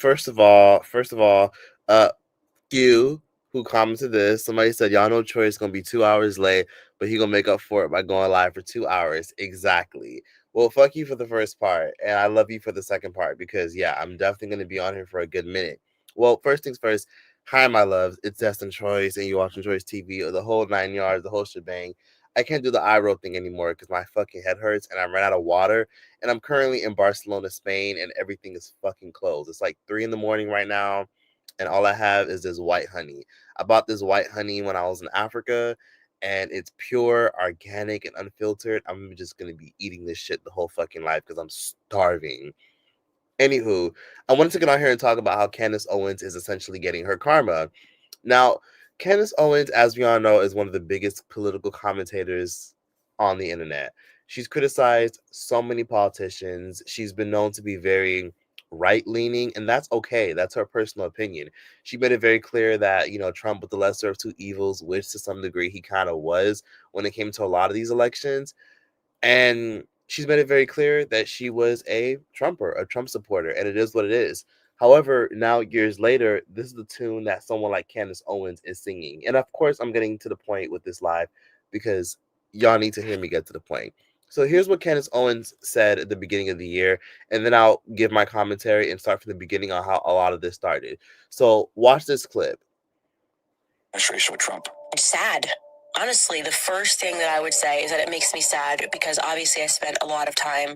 First of all, uh, you who commented this, somebody said, y'all know Troy's gonna be 2 hours late, but he gonna make up for it by going live for 2 hours. Exactly. Well, fuck you for the first part, and I love you for the second part because yeah, I'm definitely gonna be on here for a good minute. Well, first things first. Hi, my loves. It's Destin Troy's, and you watching Troy's TV, or the whole 9 yards, the whole shebang. I can't do the eye roll thing anymore because my fucking head hurts and I ran out of water. And I'm currently in Barcelona, Spain, and everything is fucking closed. It's like 3 in the morning right now, and all I have is this white honey. I bought this white honey when I was in Africa, and it's pure, organic, and unfiltered. I'm just gonna be eating this shit the whole fucking life because I'm starving. Anywho, I wanted to get on here and talk about how Candace Owens is essentially getting her karma. Now, Candace Owens, as we all know, is one of the biggest political commentators on the internet. She's criticized so many politicians. She's been known to be very right leaning, and that's okay. That's her personal opinion. She made it very clear that, Trump with the lesser of two evils, which to some degree he kind of was when it came to a lot of these elections. And she's made it very clear that she was a Trumper, a Trump supporter, and it is what it is. However, now years later, this is the tune that someone like Candace Owens is singing. And of course, I'm getting to the point with this live because y'all need to hear me get to the point. So here's what Candace Owens said at the beginning of the year, and then I'll give my commentary and start from the beginning on how a lot of this started. So watch this clip. Administration with Trump. It's sad. Honestly, the first thing that I would say is that it makes me sad because obviously I spent a lot of time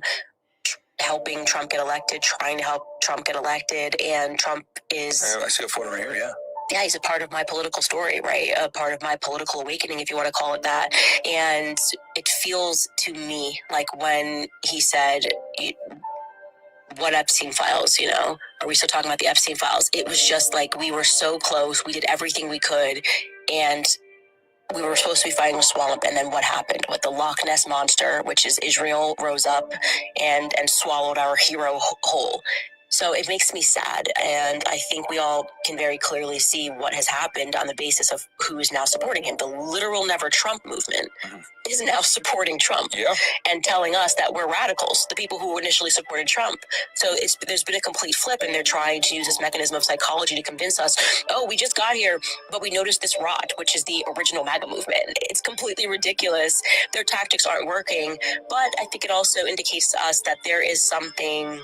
helping Trump get elected, trying to help Trump get elected, and Trump is... I see a photo right here, yeah. Yeah, he's a part of my political story, right? A part of my political awakening, if you want to call it that. And it feels to me like when he said, what Epstein files, Are we still talking about the Epstein files? It was just like we were so close. We did everything we could. And we were supposed to be fighting a swamp, and then what happened with the Loch Ness monster, which is Israel, rose up and swallowed our hero whole. So it makes me sad, and I think we all can very clearly see what has happened on the basis of who is now supporting him. The literal Never Trump movement is now supporting Trump and telling us that we're radicals, the people who initially supported Trump. So there's been a complete flip, and they're trying to use this mechanism of psychology to convince us, oh, we just got here, but we noticed this rot, which is the original MAGA movement. It's completely ridiculous. Their tactics aren't working, but I think it also indicates to us that there is something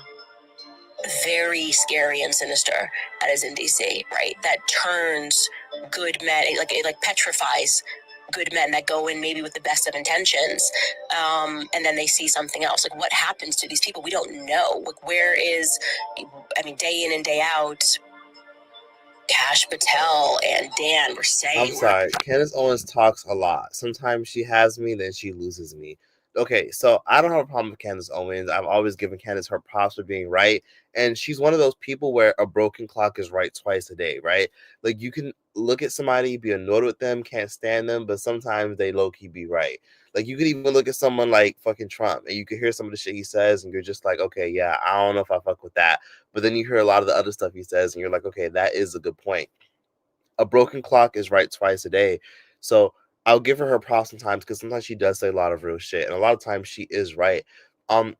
very scary and sinister that is in DC, right? That turns good men, like petrifies good men that go in maybe with the best of intentions, and then they see something else. Like, what happens to these people? We don't know. Like, day in and day out, Cash Patel and Dan were saying... I'm sorry. Candace Owens talks a lot. Sometimes she has me, then she loses me. Okay, so I don't have a problem with Candace Owens. I've always given Candace her props for being right. And she's one of those people where a broken clock is right twice a day, right? Like, you can look at somebody, be annoyed with them, can't stand them, but sometimes they low-key be right. Like, you could even look at someone like fucking Trump, and you could hear some of the shit he says, and you're just like, okay, yeah, I don't know if I fuck with that. But then you hear a lot of the other stuff he says, and you're like, okay, that is a good point. A broken clock is right twice a day. So I'll give her props sometimes because sometimes she does say a lot of real shit, and a lot of times she is right.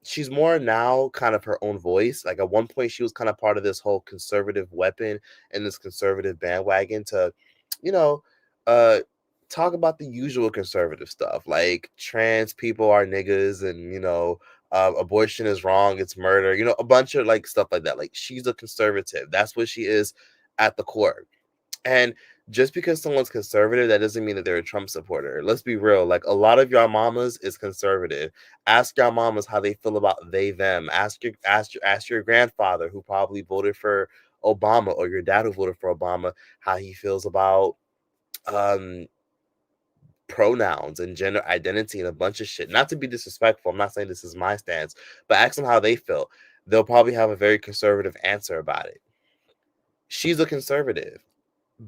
She's more now kind of her own voice. Like at one point, she was kind of part of this whole conservative weapon and this conservative bandwagon to, you know, uh, talk about the usual conservative stuff, like trans people are niggas, and abortion is wrong, it's murder. A bunch of like stuff like that. Like she's a conservative. That's what she is at the core. And just because someone's conservative, that doesn't mean that they're a Trump supporter. Let's be real. Like a lot of y'all mamas is conservative. Ask y'all mamas how they feel about they them. Ask your grandfather who probably voted for Obama, or your dad who voted for Obama, how he feels about um pronouns and gender identity and a bunch of shit. Not to be disrespectful, I'm not saying this is my stance, but ask them how they feel. They'll probably have a very conservative answer about it. She's a conservative.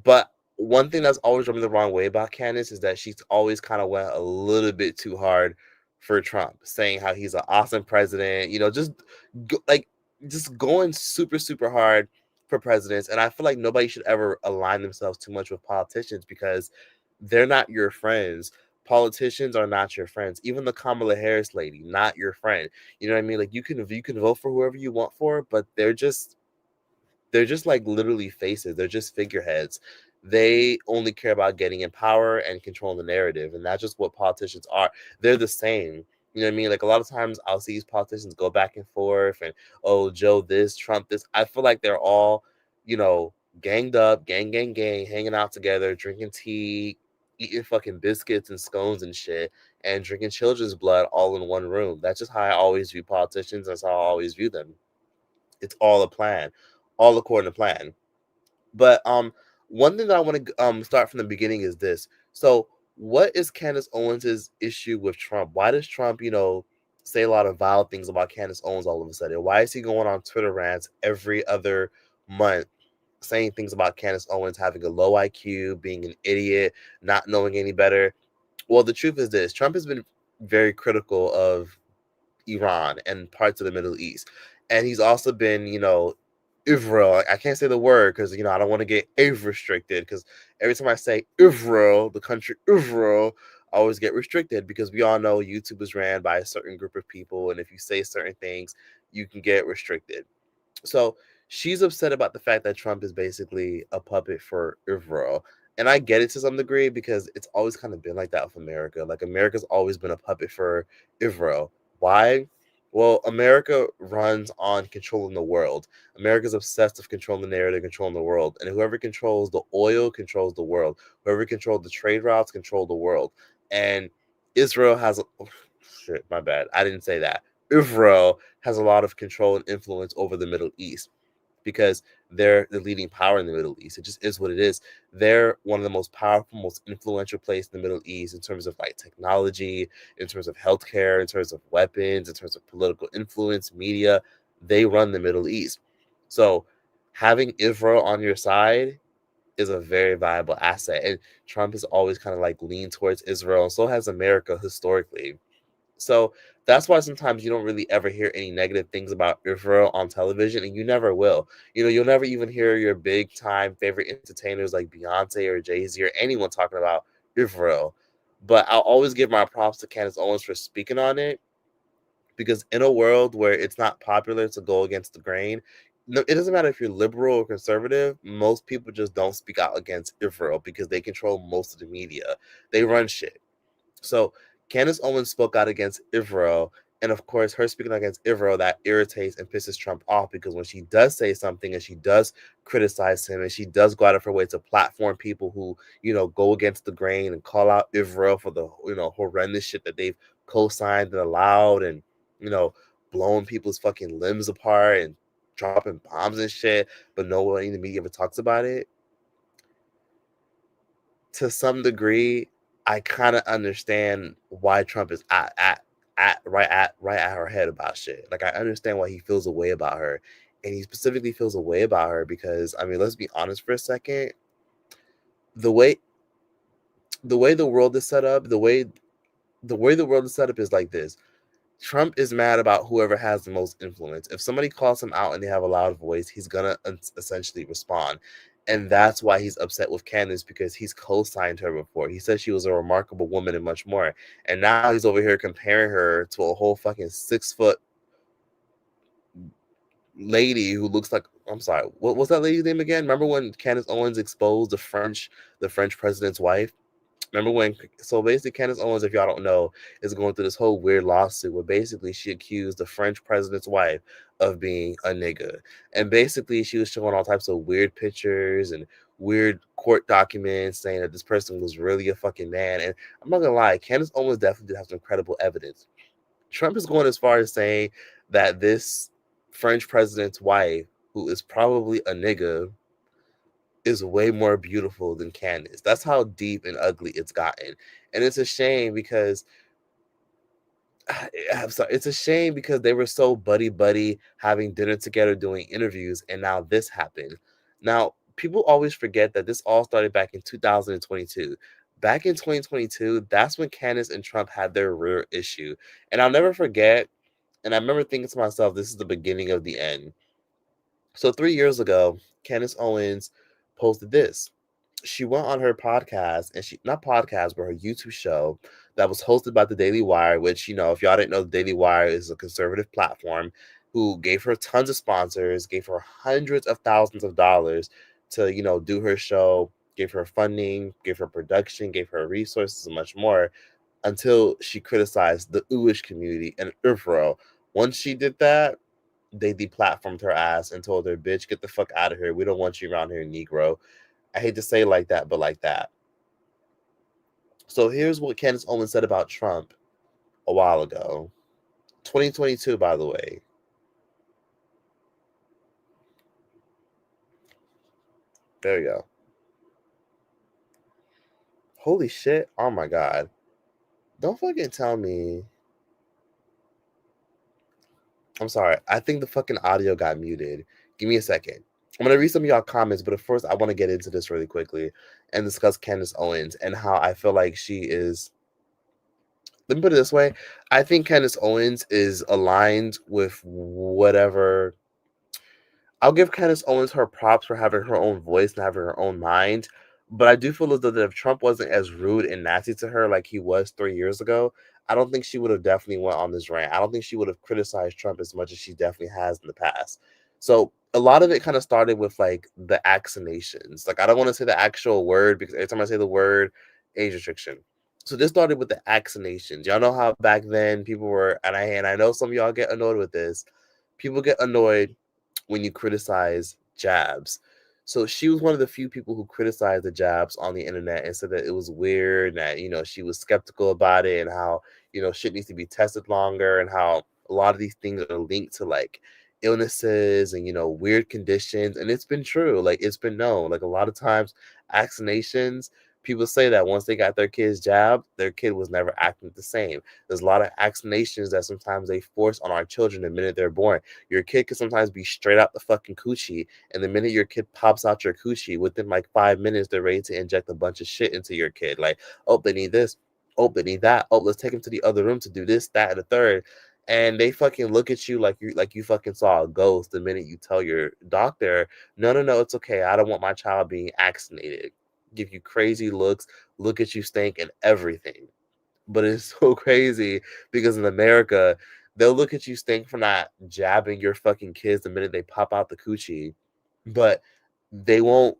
But one thing that's always rubbed me the wrong way about Candace is that she's always kind of went a little bit too hard for Trump, saying how he's an awesome president, just going super, super hard for presidents. And I feel like nobody should ever align themselves too much with politicians because they're not your friends. Politicians are not your friends. Even the Kamala Harris lady, not your friend. You know what I mean? Like you can vote for whoever you want for, but they're just they're just like literally faces. They're just figureheads. They only care about getting in power and controlling the narrative, and that's just what politicians are. They're the same. You know what I mean? Like a lot of times I'll see these politicians go back and forth and oh Joe this, Trump this. I feel like they're all, you know, ganged up, gang, hanging out together, drinking tea, eating fucking biscuits and scones and shit, and drinking children's blood all in one room. That's just how I always view politicians. That's how I always view them. It's all a plan, all according to plan. But one thing that I want to start from the beginning is this. So, what is Candace Owens' issue with Trump? Why does Trump, say a lot of vile things about Candace Owens all of a sudden? Why is he going on Twitter rants every other month, saying things about Candace Owens having a low IQ, being an idiot, not knowing any better? Well, the truth is this: Trump has been very critical of Iran and parts of the Middle East. And he's also been, Israel. I can't say the word because I don't want to get age restricted because every time I say Israel, the country Israel, I always get restricted because we all know YouTube is ran by a certain group of people, and if you say certain things, you can get restricted. So she's upset about the fact that Trump is basically a puppet for Israel. And I get it to some degree because it's always kind of been like that with America. Like America's always been a puppet for Israel. Why? Well, America runs on controlling the world. America's obsessed with controlling the narrative, controlling the world. And whoever controls the oil controls the world. Whoever controls the trade routes control the world. And Israel has oh, shit, my bad. I didn't say that. Israel has a lot of control and influence over the Middle East because they're the leading power in the Middle East. It just is what it is. They're one of the most powerful, most influential places in the Middle East in terms of like technology, in terms of healthcare, in terms of weapons, in terms of political influence, media. They run the Middle East. So having Israel on your side is a very viable asset. And Trump has always kind of like leaned towards Israel, and so has America historically. So that's why sometimes you don't really ever hear any negative things about Israel on television, and you never will. You'll never even hear your big time favorite entertainers like Beyonce or Jay-Z or anyone talking about Israel. But I'll always give my props to Candace Owens for speaking on it because in a world where it's not popular to go against the grain, no, it doesn't matter if you're liberal or conservative, most people just don't speak out against Israel because they control most of the media. They run shit. So Candace Owens spoke out against Israel. And of course, her speaking out against Israel, that irritates and pisses Trump off because when she does say something and she does criticize him and she does go out of her way to platform people who, go against the grain and call out Israel for the, horrendous shit that they've co-signed and allowed and, you know, blowing people's fucking limbs apart and dropping bombs and shit, but no one in the media ever talks about it. To some degree, I kind of understand why Trump is at her head about shit. Like I understand why he feels a way about her, and he specifically feels a way about her because I mean, let's be honest for a second. The way the world is set up, the way the world is set up is like this. Trump is mad about whoever has the most influence. If somebody calls him out and they have a loud voice, he's gonna essentially respond. And that's why he's upset with Candace because he's co-signed her before. He said she was a remarkable woman and much more. And now he's over here comparing her to a whole fucking 6 foot lady who looks like I'm sorry, what was that lady's name again? Remember when Candace Owens exposed the French president's wife? Remember when? So basically, Candace Owens, if y'all don't know, is going through this whole weird lawsuit where basically she accused the French president's wife of being a nigga, and basically she was showing all types of weird pictures and weird court documents saying that this person was really a fucking man. And I'm not gonna lie, Candace Owens definitely did have some credible evidence. Trump is going as far as saying that this French president's wife, who is probably a nigga, is way more beautiful than Candace. That's how deep and ugly it's gotten. And it's a shame because I'm sorry, it's a shame because they were so buddy buddy having dinner together doing interviews and now this happened. Now, people always forget that this all started back in 2022. Back in 2022, that's when Candace and Trump had their real issue. And I'll never forget, and I remember thinking to myself, this is the beginning of the end. So 3 years ago, Candace Owens posted this. She went on her podcast and she not podcast but her YouTube show that was hosted by the Daily Wire, which if y'all didn't know, the Daily Wire is a conservative platform. who gave her tons of sponsors, gave her hundreds of thousands of dollars to, do her show, gave her funding, gave her production, gave her resources, and much more, until she criticized the Uish community and Israel. Once she did that, they deplatformed her ass and told her, bitch, get the fuck out of here. We don't want you around here, Negro. I hate to say it like that, but like that. So here's what Candace Owens said about Trump a while ago. 2022, by the way. There you go. Holy shit. Oh my God. Don't fucking tell me. I'm sorry. I think the fucking audio got muted. Give me a second. I'm going to read some of y'all comments, but first I want to get into this really quickly and discuss Candace Owens and how I feel like she is. Let me put it this way. I think Candace Owens is aligned with whatever. I'll give Candace Owens her props for having her own voice and having her own mind. But I do feel as though that if Trump wasn't as rude and nasty to her like he was 3 years ago, I don't think she would have definitely went on this rant. I don't think she would have criticized Trump as much as she definitely has in the past. So a lot of it kind of started with like the vaccinations. Like I don't want to say the actual word because every time I say the word, age restriction. So this started with the vaccinations. Y'all know how back then people were, and I know some of y'all get annoyed with this. People get annoyed when you criticize jabs. So she was one of the few people who criticized the jabs on the internet and said that it was weird, and that, she was skeptical about it, and how, shit needs to be tested longer, and how a lot of these things are linked to like illnesses and, weird conditions. And it's been true. Like it's been known. Like a lot of times vaccinations, people say that once they got their kids jabbed, their kid was never acting the same. There's a lot of vaccinations that sometimes they force on our children the minute they're born. Your kid can sometimes be straight out the fucking coochie, and the minute your kid pops out your coochie, within like 5 minutes, they're ready to inject a bunch of shit into your kid. Like, oh, they need this. Oh, they need that. Oh, let's take him to the other room to do this, that, and the third. And they fucking look at you like you fucking saw a ghost the minute you tell your doctor, no, no, no, it's okay. I don't want my child being vaccinated. Give you crazy looks, look at you stink and everything. But it's so crazy because in America, they'll look at you stink for not jabbing your fucking kids the minute they pop out the coochie, but they won't.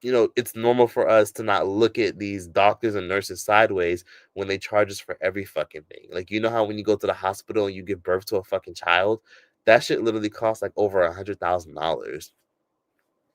It's normal for us to not look at these doctors and nurses sideways when they charge us for every fucking thing. Like, how when you go to the hospital and you give birth to a fucking child, that shit literally costs like over $100,000.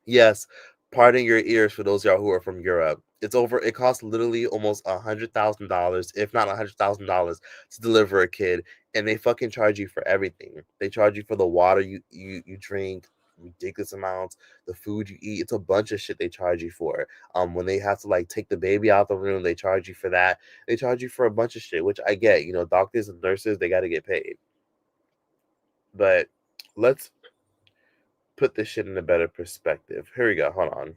Yes, pardon your ears for those y'all who are from Europe. It costs literally almost $100,000, if not $100,000, to deliver a kid, and they fucking charge you for everything. They charge you for the water you drink, ridiculous amounts, the food you eat. It's a bunch of shit they charge you for. When they have to like take the baby out the room, they charge you for that. They charge you for a bunch of shit, which I get. Doctors and nurses, they got to get paid. But let's put this shit in a better perspective. Here we go. Hold on.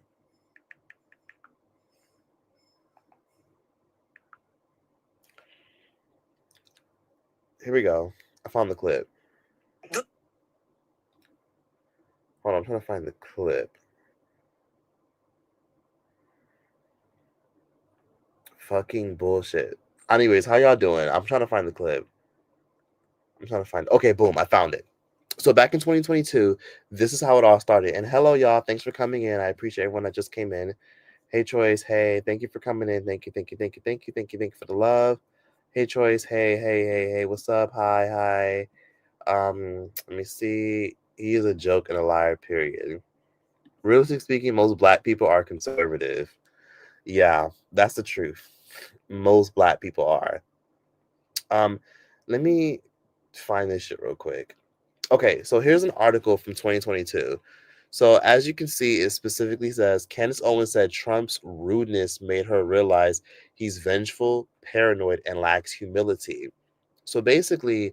Here we go. I found the clip. Hold on, I'm trying to find the clip. Fucking bullshit. Anyways, how y'all doing? I'm trying to find the clip. Okay, boom, I found it. So back in 2022, this is how it all started. And hello, y'all. Thanks for coming in. I appreciate everyone that just came in. Hey, Choice. Hey, thank you for coming in. Thank you, thank you, thank you, thank you, thank you, thank you for the love. Hey, Choice. Hey, hey, hey, hey. What's up? Hi, hi. Let me see. He is a joke and a liar, period. Realistically speaking, most black people are conservative. Yeah, that's the truth. Most black people are. Let me find this shit real quick. Okay, so here's an article from 2022. So as you can see, it specifically says Candace Owens said Trump's rudeness made her realize he's vengeful, paranoid, and lacks humility. So basically,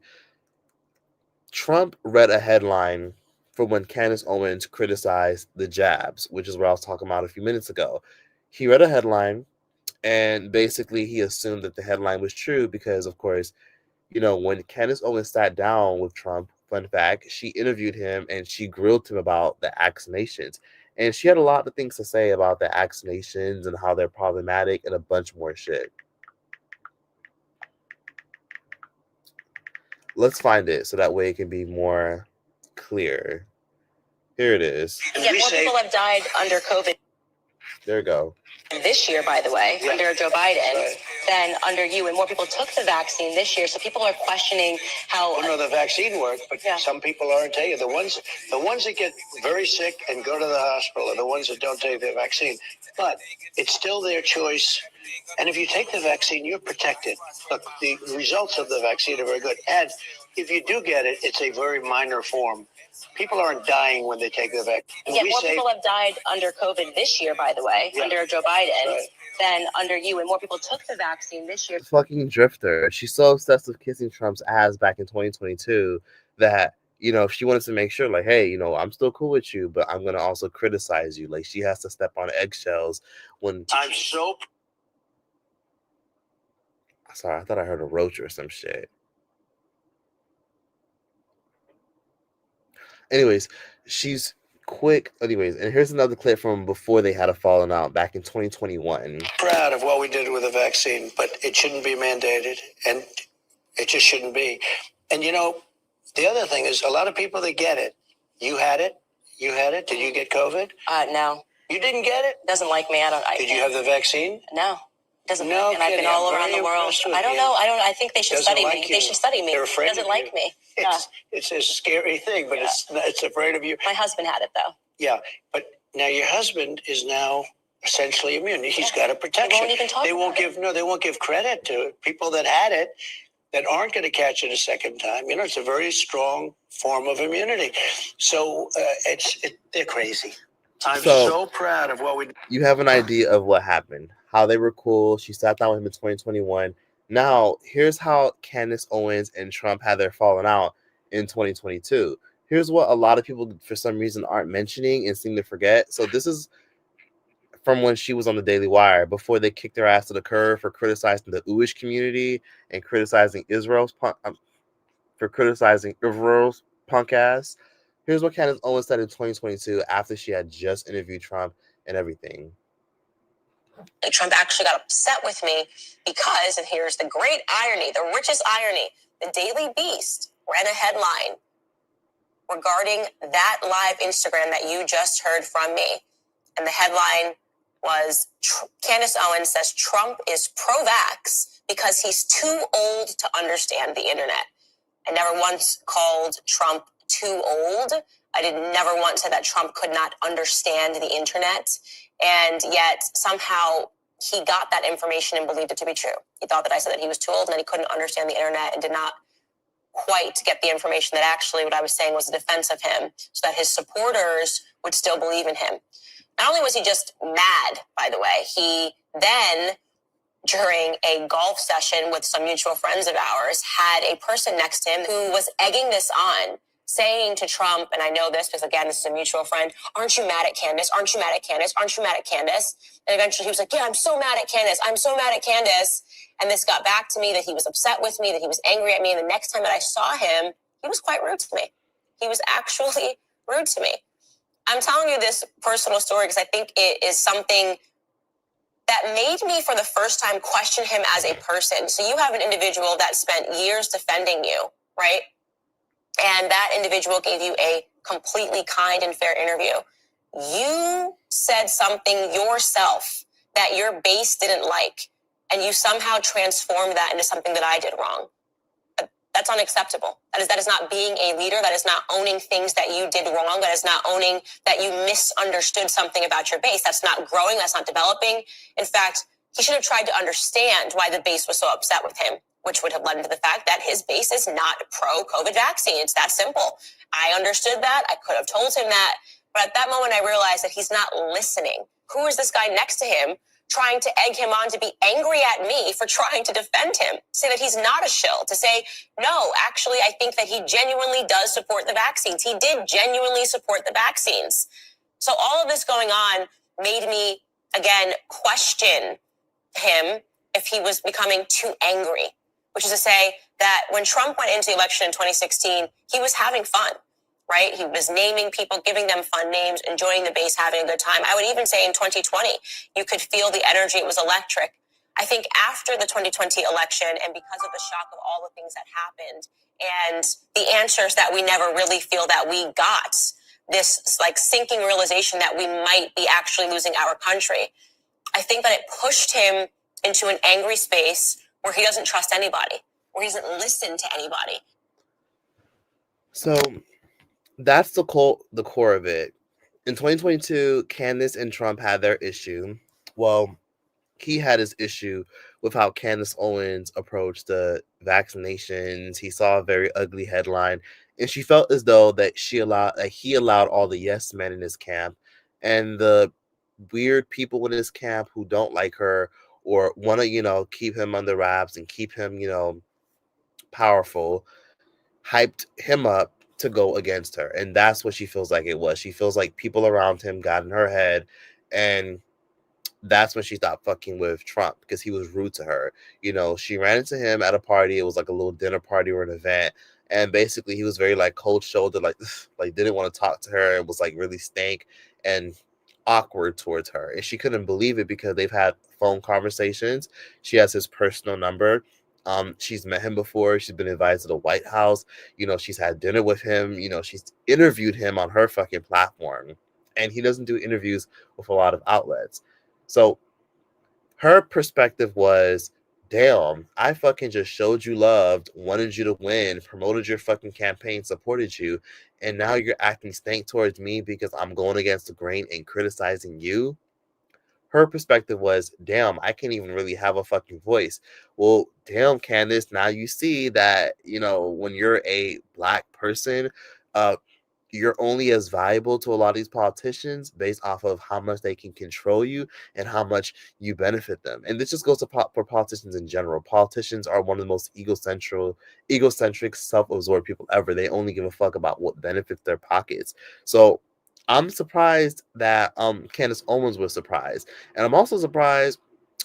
Trump read a headline for when Candace Owens criticized the jabs, which is what I was talking about a few minutes ago. He read a headline, and basically he assumed that the headline was true because, of course, when Candace Owens sat down with Trump, fun fact, she interviewed him and she grilled him about the vaccinations. And she had a lot of things to say about the vaccinations and how they're problematic and a bunch more shit. Let's find it so that way it can be more clear. Here it is. Yeah, more people have died under COVID. There we go. This year, by the way, under Joe Biden, than under you, and more people took the vaccine this year. So people are questioning how. Well, no, the vaccine worked, but some people aren't taking it. The ones that get very sick and go to the hospital are the ones that don't take the vaccine. But it's still their choice. And if you take the vaccine, you're protected. Look, the results of the vaccine are very good. And if you do get it, it's a very minor form. People aren't dying when they take the vaccine. Yeah, more people have died under COVID this year, by the way, under Joe Biden, than under you. And more people took the vaccine this year. Fucking drifter. She's so obsessed with kissing Trump's ass back in 2022 that, you know, she wanted to make sure, like, hey, you know, I'm still cool with you, but I'm going to also criticize you. Like, she has to step on eggshells when... I'm so... Sorry, I thought I heard a roach or some shit. Anyways, she's quick. Anyways, and here's another clip from before they had a falling out back in 2021. Proud of what we did with the vaccine, but it shouldn't be mandated, and it just shouldn't be. And, you know, the other thing is a lot of people that get it. You had it? You had it? Did you get COVID? No. You didn't get it? Doesn't like me. Did you have the vaccine? No. Doesn't No, and I've been all around the world. I don't know. I think they should study me. They should study me. They're afraid doesn't like me. It's a scary thing, but it's afraid of you. My husband had it though. Yeah, but now your husband is now essentially immune. He's got a protection. They won't even talk they won't give credit to people that had it that aren't going to catch it a second time. You know, it's a very strong form of immunity. So they're crazy. I'm so proud of what we did. You have an idea of what happened, how they were cool. She sat down with him in 2021. Now, here's how Candace Owens and Trump had their falling out in 2022. Here's what a lot of people, for some reason, aren't mentioning and seem to forget. So this is from when she was on the Daily Wire, before they kicked her ass to the curb for criticizing the Jewish community and criticizing Israel's punk ass. Here's what Candace Owens said in 2022 after she had just interviewed Trump and everything. Trump actually got upset with me because, and here's the great irony, the richest irony, the Daily Beast ran a headline regarding that live Instagram that you just heard from me. And the headline was, Candace Owens says Trump is pro-vax because he's too old to understand the internet. I never once called Trump too old. I never once said that Trump could not understand the internet. And yet somehow he got that information and believed it to be true. He thought that I said that he was too old and that he couldn't understand the internet and did not quite get the information that actually what I was saying was a defense of him so that his supporters would still believe in him. Not only was he just mad, by the way, he then, during a golf session with some mutual friends of ours, had a person next to him who was egging this on, saying to Trump, and I know this because, again, this is a mutual friend, aren't you mad at Candace? Aren't you mad at Candace? Aren't you mad at Candace? And eventually he was like, yeah, I'm so mad at Candace. I'm so mad at Candace. And this got back to me that he was upset with me, that he was angry at me. And the next time that I saw him, he was quite rude to me. He was actually rude to me. I'm telling you this personal story because I think it is something that made me, for the first time, question him as a person. So you have an individual that spent years defending you, right? And that individual gave you a completely kind and fair interview. You said something yourself that your base didn't like, and you somehow transformed that into something that I did wrong. That's unacceptable. That is not being a leader. That is not owning things that you did wrong. That is not owning that you misunderstood something about your base. That's not growing. That's not developing. In fact, he should have tried to understand why the base was so upset with him, which would have led to the fact that his base is not pro-COVID vaccine. It's that simple. I understood that. I could have told him that. But at that moment, I realized that he's not listening. Who is this guy next to him trying to egg him on to be angry at me for trying to defend him, say that he's not a shill, to say, no, actually, I think that he genuinely does support the vaccines. He did genuinely support the vaccines. So all of this going on made me, again, question him if he was becoming too angry, which is to say that when Trump went into the election in 2016, he was having fun. Right? He was naming people, giving them fun names, enjoying the base, having a good time. I would even say in 2020, you could feel the energy. It was electric. I think after the 2020 election and because of the shock of all the things that happened, and the answers that we never really feel that we got, this like sinking realization that we might be actually losing our country. I think that it pushed him into an angry space where he doesn't trust anybody, where he doesn't listen to anybody. So that's the core of it. In 2022, Candace and Trump had their issue. Well, he had his issue with how Candace Owens approached the vaccinations. He saw a very ugly headline, and she felt as though that he allowed all the yes men in his camp and the weird people in his camp who don't like her or want to, keep him under wraps and keep him, powerful, hyped him up to go against her. And that's what she feels like it was. She feels like people around him got in her head, and that's when she stopped fucking with Trump because he was rude to her. She ran into him at a party. It was like a little dinner party or an event. And basically he was very like cold shouldered, like like didn't want to talk to her. It was like really stank and awkward towards her. And she couldn't believe it because they've had phone conversations. She has his personal number. She's met him before. She's been invited to the White House. She's had dinner with him. She's interviewed him on her fucking platform. And he doesn't do interviews with a lot of outlets. So her perspective was, damn, I fucking just showed you love, wanted you to win, promoted your fucking campaign, supported you, and now you're acting stank towards me because I'm going against the grain and criticizing you. Her perspective was, damn, I can't even really have a fucking voice. Well, damn, Candace, now you see that, when you're a Black person, you're only as valuable to a lot of these politicians based off of how much they can control you and how much you benefit them. And this just goes for politicians in general. Politicians are one of the most egocentric, self-absorbed people ever. They only give a fuck about what benefits their pockets. So I'm surprised that Candace Owens was surprised. And I'm also surprised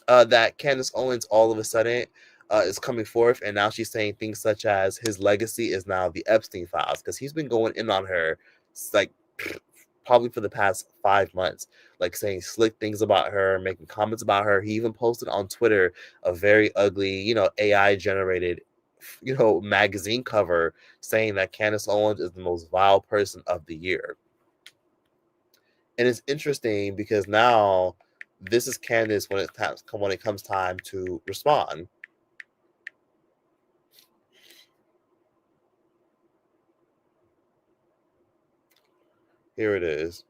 that Candace Owens all of a sudden is coming forth, and now she's saying things such as his legacy is now the Epstein files, because he's been going in on her like probably for the past 5 months, like saying slick things about her, making comments about her. He even posted on Twitter a very ugly, AI generated, magazine cover saying that Candace Owens is the most vile person of the year. And it's interesting because now this is Candace when it comes time to respond. Here it is.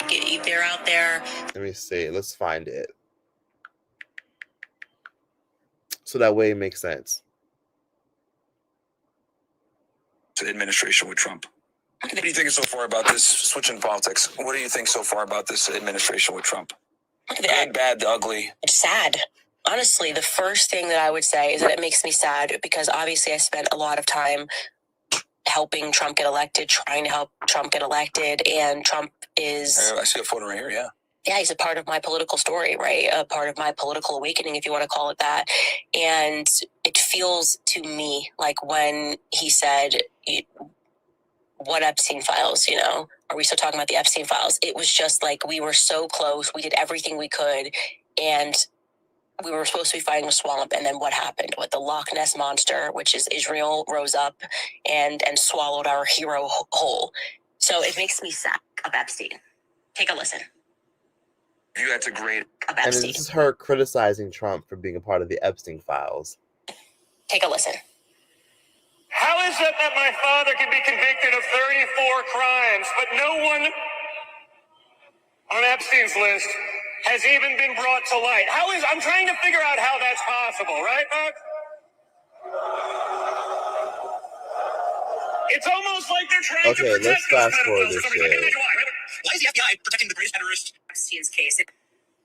They're out there. Let me see. Let's find it. So that way it makes sense. Administration with Trump. What do you think so far about this? Switching politics. What do you think so far about this administration with Trump? The good, bad, the ugly. It's sad. Honestly, the first thing that I would say is that it makes me sad because obviously I spent a lot of time helping Trump get elected, trying to help Trump get elected, and Trump is... I see a photo right here, yeah. Yeah, he's a part of my political story, right? A part of my political awakening, if you want to call it that. And it feels to me like when he said, what Epstein files, Are we still talking about the Epstein files? It was just like we were so close. We did everything we could. And we were supposed to be fighting a swamp, and then what happened? With the Loch Ness Monster, which is Israel, rose up and swallowed our hero whole. So it makes me sad of Epstein. Take a listen. You had to grade of Epstein. And this is her criticizing Trump for being a part of the Epstein files. Take a listen. How is it that my father can be convicted of 34 crimes, but no one on Epstein's list has even been brought to light? I'm trying to figure out how that's possible, right, Mark? It's almost like they're trying to protect let's fast forward this shit. Why is the FBI protecting the greatest terrorist? Epstein's case.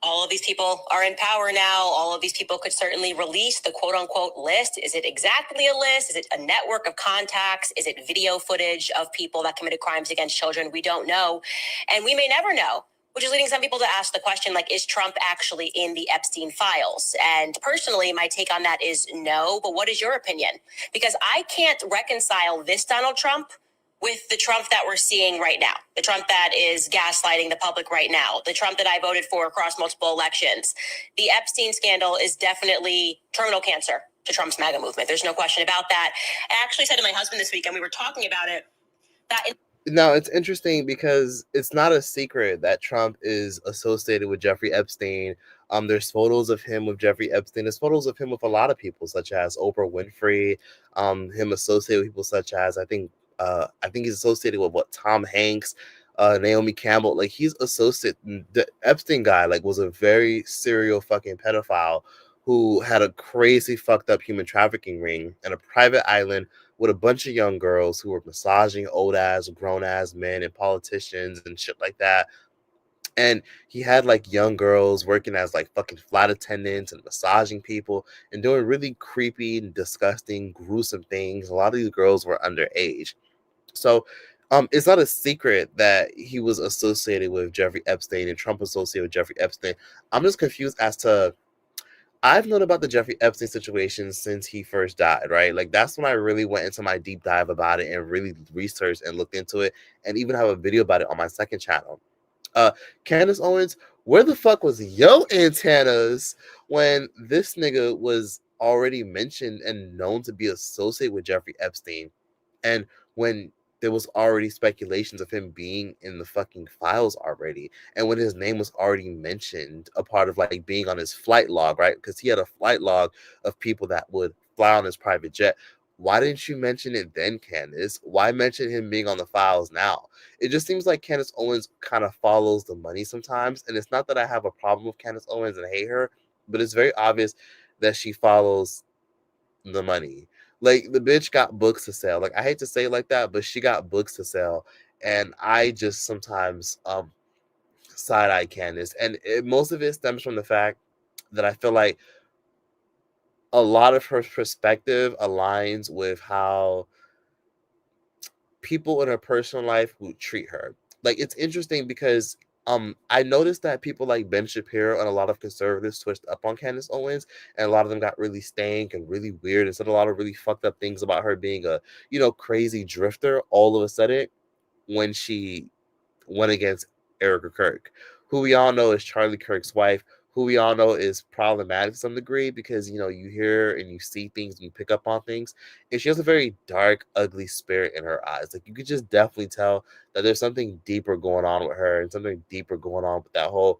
All of these people are in power now. All of these people could certainly release the quote-unquote list. Is it exactly a list? Is it a network of contacts? Is it video footage of people that committed crimes against children? We don't know. And we may never know, which is leading some people to ask the question, is Trump actually in the Epstein files? And personally, my take on that is no. But what is your opinion? Because I can't reconcile this Donald Trump with the Trump that we're seeing right now, the Trump that is gaslighting the public right now, the Trump that I voted for across multiple elections. The Epstein scandal is definitely terminal cancer to Trump's MAGA movement. There's no question about that. I actually said to my husband this week, and we were talking about it, that now, it's interesting because it's not a secret that Trump is associated with Jeffrey Epstein. There's photos of him with Jeffrey Epstein. There's photos of him with a lot of people, such as Oprah Winfrey. Him associated with people such as I think he's associated with Tom Hanks, Naomi Campbell. Like he's associated. The Epstein guy was a very serial fucking pedophile who had a crazy fucked up human trafficking ring and a private island with a bunch of young girls who were massaging old ass, grown ass men and politicians and shit like that. And he had young girls working as fucking flight attendants and massaging people and doing really creepy and disgusting, gruesome things. A lot of these girls were underage. So it's not a secret that he was associated with Jeffrey Epstein and Trump associated with Jeffrey Epstein. I'm just confused as to I've known about the Jeffrey Epstein situation since he first died, right? That's when I really went into my deep dive about it and really researched and looked into it and even have a video about it on my second channel. Candace Owens, where the fuck was yo antennas when this nigga was already mentioned and known to be associated with Jeffrey Epstein? And when there was already speculations of him being in the fucking files already, and when his name was already mentioned, a part of being on his flight log, right? Because he had a flight log of people that would fly on his private jet. Why didn't you mention it then, Candace? Why mention him being on the files now? It just seems like Candace Owens kind of follows the money sometimes, and it's not that I have a problem with Candace Owens and hate her, but it's very obvious that she follows the money. The bitch got books to sell. I hate to say it like that, but she got books to sell. And I just sometimes side eye Candace. And most of it stems from the fact that I feel like a lot of her perspective aligns with how people in her personal life would treat her. It's interesting because I noticed that people like Ben Shapiro and a lot of conservatives switched up on Candace Owens, and a lot of them got really stank and really weird and said a lot of really fucked up things about her being a crazy drifter all of a sudden when she went against Erica Kirk, who we all know is Charlie Kirk's wife, who we all know is problematic to some degree because you hear and you see things and you pick up on things, and she has a very dark, ugly spirit in her eyes. You could just definitely tell that there's something deeper going on with her and something deeper going on with that whole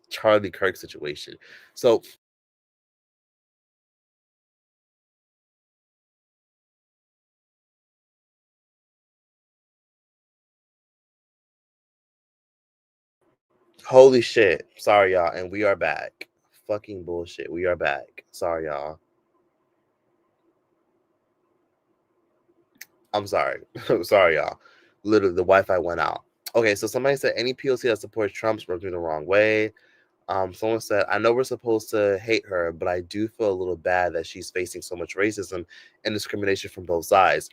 Charlie Kirk situation. So holy shit. Sorry, y'all. And we are back. Fucking bullshit. We are back. Sorry, y'all. I'm sorry. I'm sorry, y'all. Literally, the Wi-Fi went out. Okay, so somebody said any POC that supports Trump's rubbed me the wrong way. Someone said, I know we're supposed to hate her, but I do feel a little bad that she's facing so much racism and discrimination from both sides.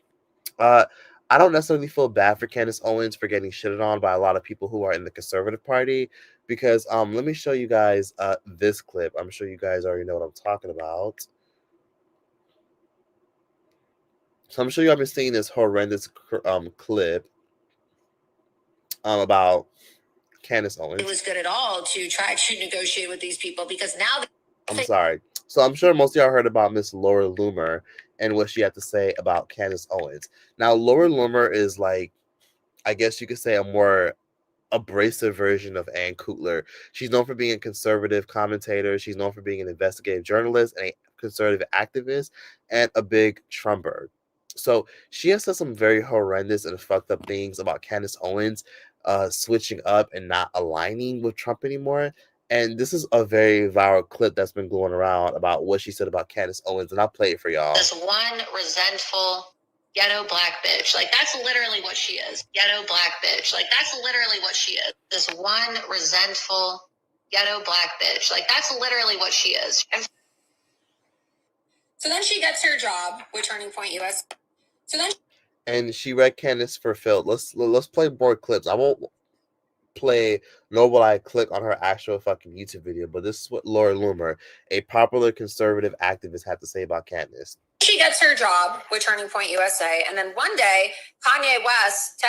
I don't necessarily feel bad for Candace Owens for getting shitted on by a lot of people who are in the conservative party because let me show you guys this clip. I'm sure you guys already know what I'm talking about. So I'm sure you have been seeing this horrendous clip about Candace Owens. It was good at all to try to negotiate with these people because now I'm sorry. So I'm sure most of y'all heard about Miss Laura Loomer and what she had to say about Candace Owens. Now, Laura Loomer is I guess you could say a more abrasive version of Ann Coulter. She's known for being a conservative commentator. She's known for being an investigative journalist and a conservative activist and a big Trumper. So she has said some very horrendous and fucked up things about Candace Owens switching up and not aligning with Trump anymore. And this is a very viral clip that's been going around about what she said about Candace Owens, and I'll play it for y'all. This one resentful ghetto black bitch. That's literally what she is. Ghetto black bitch. That's literally what she is. This one resentful ghetto black bitch. That's literally what she is. So then she gets her job with Turning Point US. And she read Candace for Phil. Let's play more clips. I won't play nor will I click on her actual fucking YouTube video, but this is what Laura Loomer, a popular conservative activist, had to say about Candace. She gets her job with Turning Point USA, and then one day Kanye West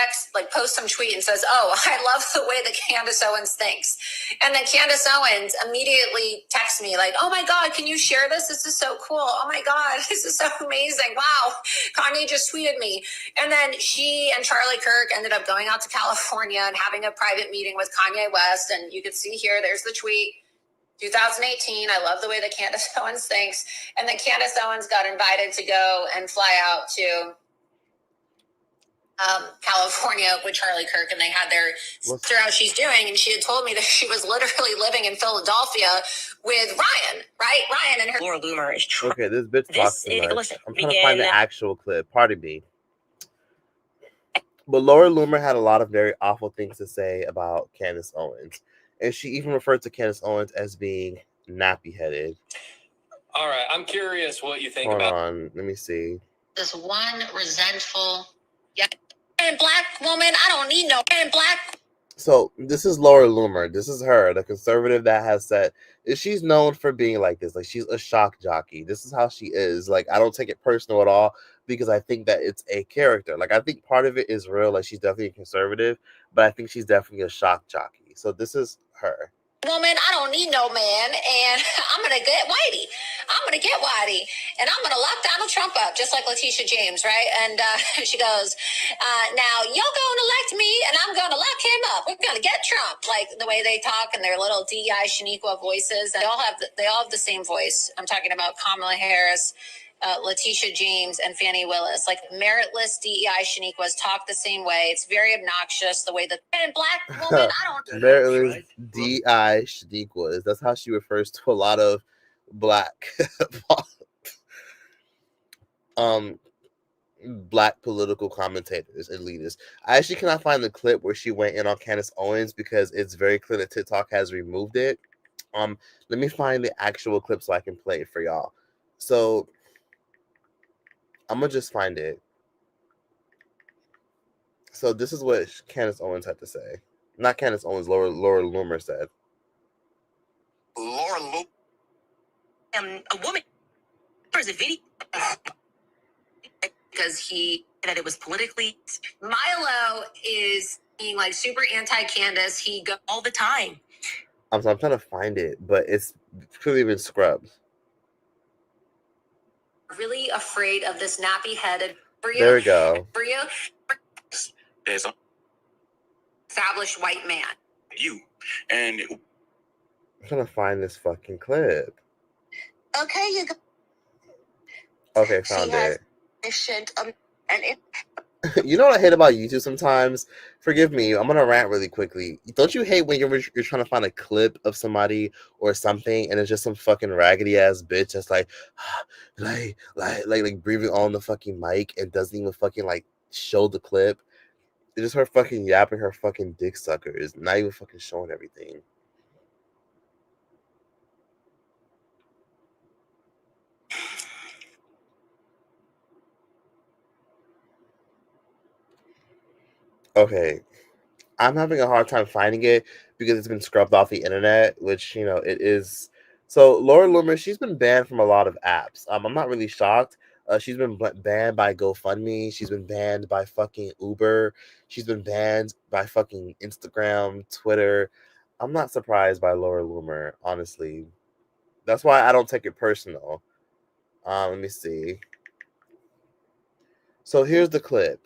posts some tweet and says, "Oh, I love the way that Candace Owens thinks." And then Candace Owens immediately texts me like, "Oh my God, can you share this? This is so cool. Oh my God, this is so amazing. Wow, Kanye just tweeted me." And then she and Charlie Kirk ended up going out to California and having a private meeting with Kanye West. And you can see here, there's the tweet. 2018, I love the way that Candace Owens thinks. And then Candace Owens got invited to go and fly out to California with Charlie Kirk, and they had their sister how she's doing, and she had told me that she was literally living in Philadelphia with Ryan, right? Ryan and her Laura Loomer is okay. This bitch talks too much. Listen, I'm trying to find the actual clip. Pardon me. But Laura Loomer had a lot of very awful things to say about Candace Owens. And she even referred to Candace Owens as being nappy-headed. All right, I'm curious what you think Hold about... on, let me see. This one resentful, and black woman, I don't need no and black. So this is Laura Loomer. This is her, the conservative that has said, she's known for being like this. Like, she's a shock jockey. This is how she is. Like, I don't take it personal at all because I think that it's a character. Like, I think part of it is real. Like, she's definitely a conservative, but I think she's definitely a shock jockey. So this is her. Woman, I don't need no man, and I'm gonna get Whitey. I'm gonna get Whitey, and I'm gonna lock Donald Trump up, just like Letitia James, right? And she goes, now you're gonna elect me, and I'm gonna lock him up. We're gonna get Trump. Like the way they talk and their little DEI Shaniqua voices. They all have the same voice. I'm talking about Kamala Harris, Letitia James, and Fannie Willis. Like meritless DEI Shaniquas talk the same way. It's very obnoxious the way that black woman, I don't meritless DEI Shaniquas. That's how she refers to a lot of black black political commentators and leaders. I actually cannot find the clip where she went in on Candace Owens because it's very clear that TikTok has removed it. Let me find the actual clip so I can play it for y'all. So I'm gonna just find it. So this is what Candace Owens had to say. Not Candace Owens, Laura Loomer said. Laura Loomer, a woman. There's a video because that it was politically. Milo is being like super anti-Candace. He go all the time. I'm trying to find it, but it's clearly been scrubbed. Really afraid of this nappy-headed. There we go. For you, established white man. You and I'm trying to find this fucking clip. Okay, you go. Okay, found it. And it. You know what I hate about YouTube sometimes? Forgive me, I'm gonna rant really quickly. Don't you hate when you're trying to find a clip of somebody or something and it's just some fucking raggedy ass bitch that's like breathing on the fucking mic and doesn't even fucking like show the clip? It's just her fucking yapping her fucking dick suckers, not even fucking showing everything. Okay, I'm having a hard time finding it because it's been scrubbed off the internet, which, you know, it is. So Laura Loomer, she's been banned from a lot of apps. I'm not really shocked. She's been banned by GoFundMe. She's been banned by fucking Uber. She's been banned by fucking Instagram, Twitter. I'm not surprised by Laura Loomer, honestly. That's why I don't take it personal. Let me see. So here's the clip.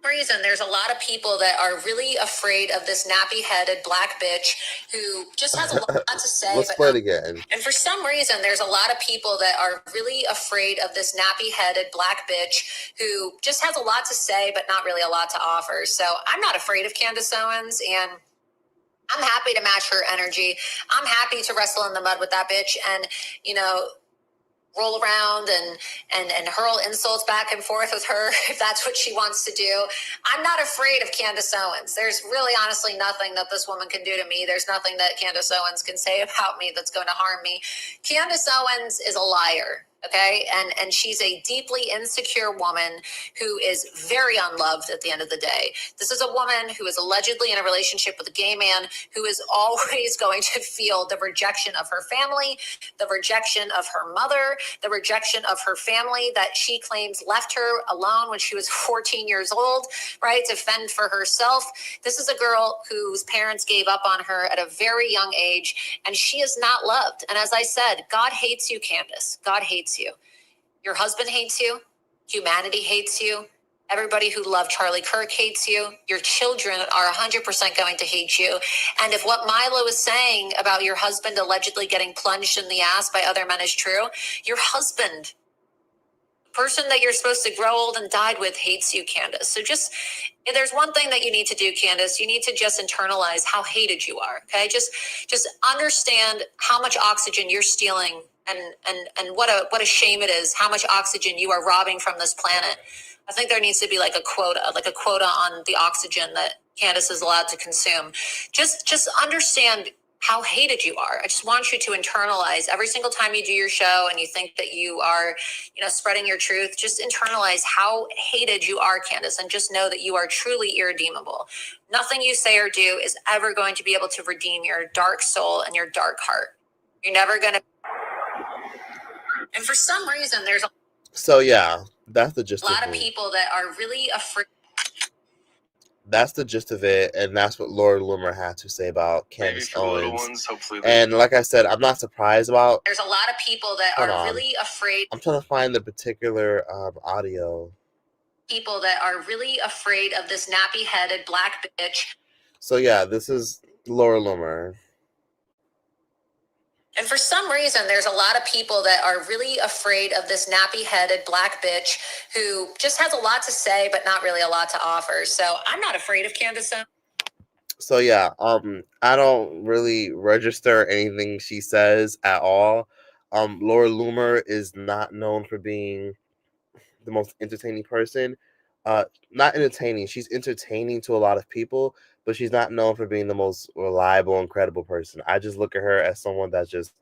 Reason there's a lot of people that are really afraid of this nappy-headed black bitch who just has a lot to say. Let's play it again. And for some reason, there's a lot of people that are really afraid of this nappy-headed black bitch who just has a lot to say, but not really a lot to offer. So I'm not afraid of Candace Owens, and I'm happy to match her energy. I'm happy to wrestle in the mud with that bitch and, you know, roll around and hurl insults back and forth with her if that's what she wants to do. I'm not afraid of Candace Owens. There's really honestly nothing that this woman can do to me. There's nothing that Candace Owens can say about me that's going to harm me. Candace Owens is a liar. Okay. And she's a deeply insecure woman who is very unloved at the end of the day. This is a woman who is allegedly in a relationship with a gay man who is always going to feel the rejection of her family, the rejection of her mother, the rejection of her family that she claims left her alone when she was 14 years old, right? To fend for herself. This is a girl whose parents gave up on her at a very young age, and she is not loved. And as I said, God hates you, Candace. God hates you. Your husband hates you. Humanity hates you. Everybody who loved Charlie Kirk hates you. Your children are 100% going to hate you. And if what Milo is saying about your husband allegedly getting plunged in the ass by other men is true, your husband, the person that you're supposed to grow old and died with, hates you, Candace. So just, if there's one thing that you need to do, Candace, you need to just internalize how hated you are. Okay, just understand how much oxygen you're stealing, and what a shame it is how much oxygen you are robbing from this planet. I think there needs to be like a quota on the oxygen that Candace is allowed to consume. Just understand how hated you are. I just want you to internalize every single time you do your show and you think that you are, spreading your truth. Just internalize how hated you are, Candace, and just know that you are truly irredeemable. Nothing you say or do is ever going to be able to redeem your dark soul and your dark heart. You're never going to. And for some reason, there's So yeah, that's the gist a lot of of it. people that are really afraid. That's the gist of it, and that's what Lord Loomer had to say about Candace for the little Owens. ones, hopefully. And like I said, I'm not surprised about. There's a lot of people that Hold are on. really afraid. I'm trying to find the particular audio. People that are really afraid of this nappy-headed black bitch. So yeah, this is Laura Loomer. And for some reason, there's a lot of people that are really afraid of this nappy-headed black bitch who just has a lot to say, but not really a lot to offer. So I'm not afraid of Candace. So yeah, I don't really register anything she says at all. Laura Loomer is not known for being the most entertaining person. Not entertaining. She's entertaining to a lot of people, but she's not known for being the most reliable and credible person. I just look at her as someone that's just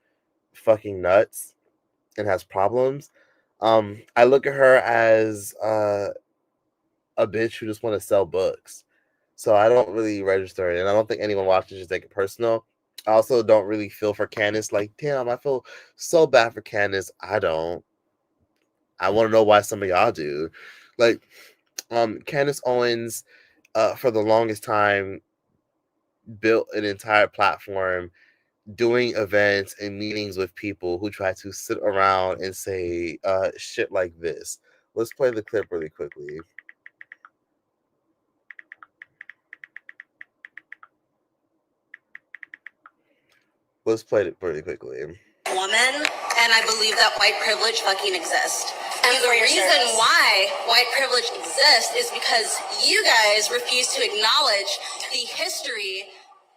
fucking nuts and has problems. I look at her as a bitch who just want to sell books. So I don't really register it, and I don't think anyone watching should take it personal. I also don't really feel for Candace. Like, damn, I feel so bad for Candace. I don't. I want to know why some of y'all do. Like, Candace Owens, for the longest time, built an entire platform doing events and meetings with people who try to sit around and say shit like this. Let's play the clip really quickly. Let's play it pretty quickly. Woman, and I believe that white privilege fucking exists. And the reason why white privilege exists is because you guys refuse to acknowledge the history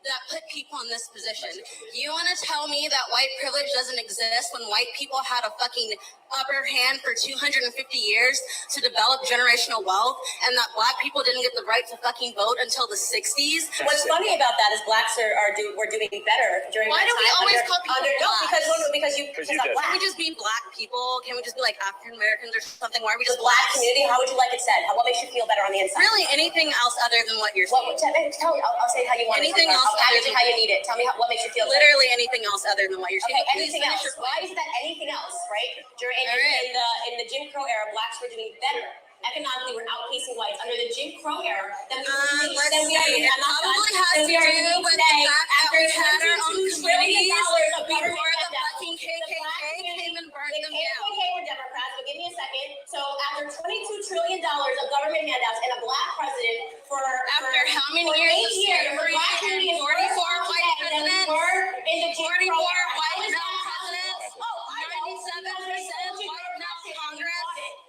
that put people in this position. You want to tell me that white privilege doesn't exist when white people had a fucking upper hand for 250 years to develop generational wealth, and that black people didn't get the right to fucking vote until the 60s? What's funny about that is blacks were doing better during Why that do we time. always call people blacks? Because you I'm did. black. Can we just be black people? Can we just be like African Americans or something? Why are we The just black blacks? community, how would you like it said? What makes you feel better on the inside? Really, anything else other than what you're What, saying? tell me, I'll say how you want Anything it. else How other than- you need it. Tell me what makes you feel better. Literally anything else other than what you're saying. Okay, anything else. Why is that anything else, right? In the Jim Crow era, blacks were doing better. Economically, we're outpacing whites under the Jim Crow era. Then we Let's then we are, see. I'm not Probably done. has Then to we are do unique with the today fact that after we had our own $22 trillion communities of government before the handouts. fucking KKK came and burned The them down. KKK were Democrats, but give me a second. So after $22 trillion of government handouts and a black president After how many for years 8 of years, slavery black and communities 44 were white today than we presidents? were in the Jim 44 Crow era. How white is that male possible? presidents, Oh, I know. 97% white male Congress.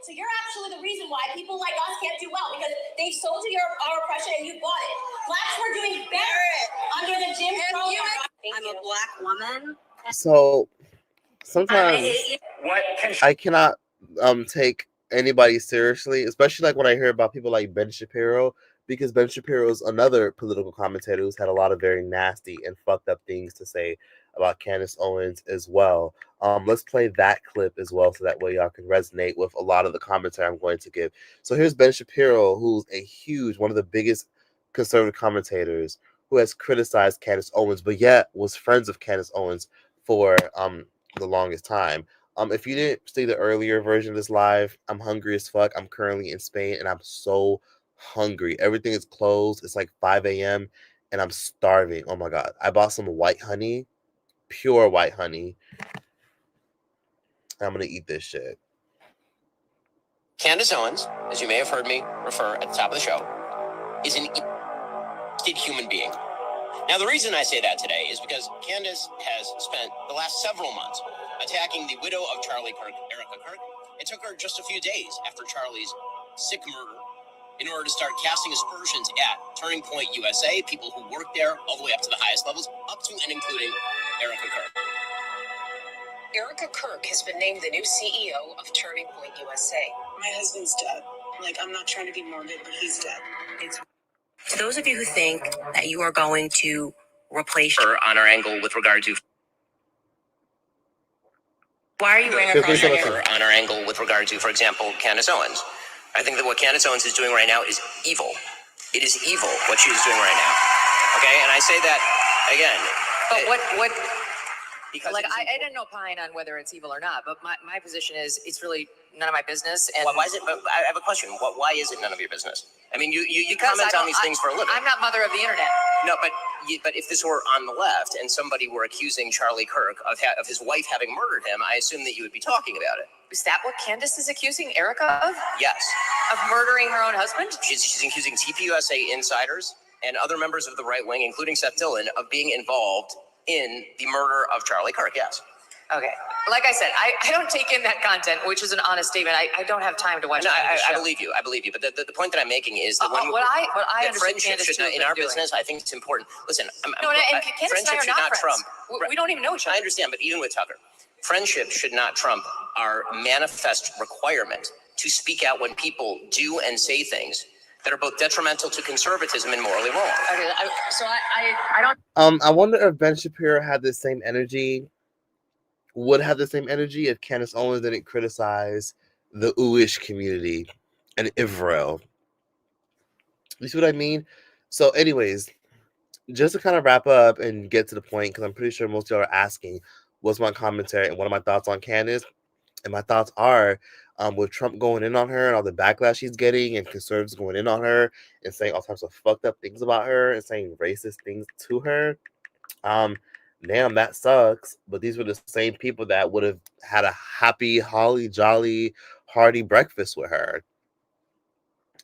So you're actually the reason why people like us can't do well, because they sold you our oppression and you bought it. Blacks were doing better under the Jim Crow era. I'm a black woman. So sometimes I cannot take anybody seriously, especially like when I hear about people like Ben Shapiro, because Ben Shapiro is another political commentator who's had a lot of very nasty and fucked up things to say about Candace Owens as well. Let's play that clip as well so that way y'all can resonate with a lot of the commentary I'm going to give. So here's Ben Shapiro, who's one of the biggest conservative commentators, who has criticized Candace Owens, but yet was friends of Candace Owens for the longest time. If you didn't see the earlier version of this live, I'm hungry as fuck. I'm currently in Spain and I'm so hungry. Everything is closed. It's like 5 a.m. and I'm starving. Oh my God. I bought some white honey, pure white honey. I'm going to eat this shit. Candace Owens, as you may have heard me refer at the top of the show, is an human being. Now, the reason I say that today is because Candace has spent the last several months attacking the widow of Charlie Kirk, Erica Kirk. It took her just a few days after Charlie's sick murder in order to start casting aspersions at Turning Point USA, people who work there, all the way up to the highest levels, up to and including Erica Kirk. Erica Kirk has been named the new CEO of Turning Point USA. My husband's dead. Like, I'm not trying to be morbid, but he's dead. To those of you who think that you are going to replace her on our angle with regard to why are you wearing a cross on our angle with regard to, for example, Candace Owens? I think that what Candace Owens is doing right now is evil. It is evil what she is doing right now. Okay, and I say that again. But what? Because like I didn't opine on whether it's evil or not, but my position is it's really none of my business. And why is it? But I have a question. Why is it none of your business? I mean, you comment on these things for a living. I'm not mother of the internet. No, but if this were on the left and somebody were accusing Charlie Kirk of his wife having murdered him, I assume that you would be talking about it. Is that what Candace is accusing Erica of? Yes. Of murdering her own husband? She's accusing TPUSA insiders and other members of the right wing, including Seth Dillon, of being involved in the murder of Charlie Kirk. Yes. Okay. Like I said, I don't take in that content, which is an honest statement. I don't have time to watch. No, I believe you. I believe you. But the point that I'm making is that what I understand friendship should not, in our business, I think it's important. Listen, friendship should not trump. We don't even know each other. I understand, but even with Tucker, friendship should not trump our manifest requirement to speak out when people do and say things that are both detrimental to conservatism and morally wrong. Okay, so I don't. I wonder if Ben Shapiro had the same energy. Would have the same energy if Candace Owens didn't criticize the Uish community and Israel. You see what I mean? So, anyways, just to kind of wrap up and get to the point, because I'm pretty sure most of y'all are asking, what's my commentary and what are my thoughts on Candace? And my thoughts are, with Trump going in on her and all the backlash she's getting, and conservatives going in on her and saying all types of fucked up things about her and saying racist things to her, damn, that sucks. But these were the same people that would have had a happy, holly, jolly, hearty breakfast with her.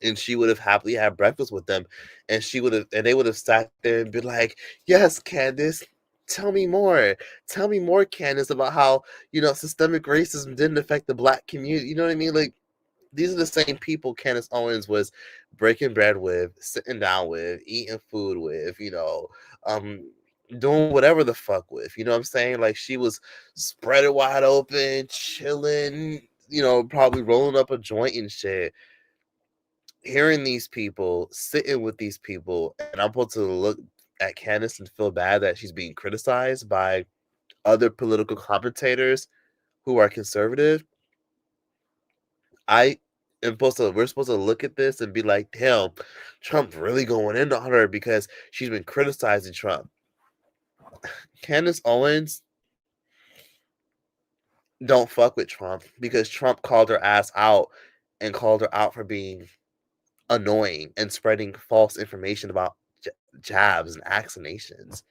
And she would have happily had breakfast with them. And they would have sat there and been like, yes, Candace, tell me more. Tell me more, Candace, about how, systemic racism didn't affect the Black community. You know what I mean? Like, these are the same people Candace Owens was breaking bread with, sitting down with, eating food with, doing whatever the fuck with, you know what I'm saying? Like, she was spread it wide open, chilling, probably rolling up a joint and shit. Hearing these people, sitting with these people, and I'm supposed to look at Candace and feel bad that she's being criticized by other political commentators who are conservative. We're supposed to look at this and be like, damn, Trump's really going into her because she's been criticizing Trump. Candace Owens don't fuck with Trump because Trump called her ass out and called her out for being annoying and spreading false information about jabs and vaccinations.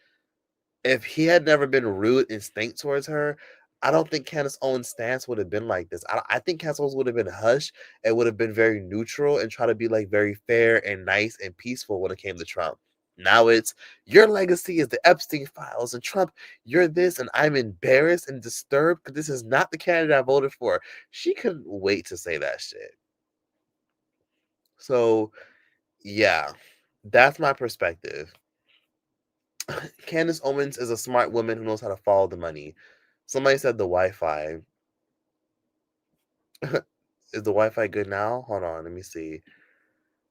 If he had never been rude and stank towards her, I don't think Candace Owens' stance would have been like this. I think Candace Owens would have been hush and would have been very neutral and try to be like very fair and nice and peaceful when it came to Trump. Now it's, your legacy is the Epstein files, and Trump, you're this, and I'm embarrassed and disturbed because this is not the candidate I voted for. She couldn't wait to say that shit. So, yeah, that's my perspective. Candace Owens is a smart woman who knows how to follow the money. Somebody said the Wi-Fi. Is the Wi-Fi good now? Hold on, let me see.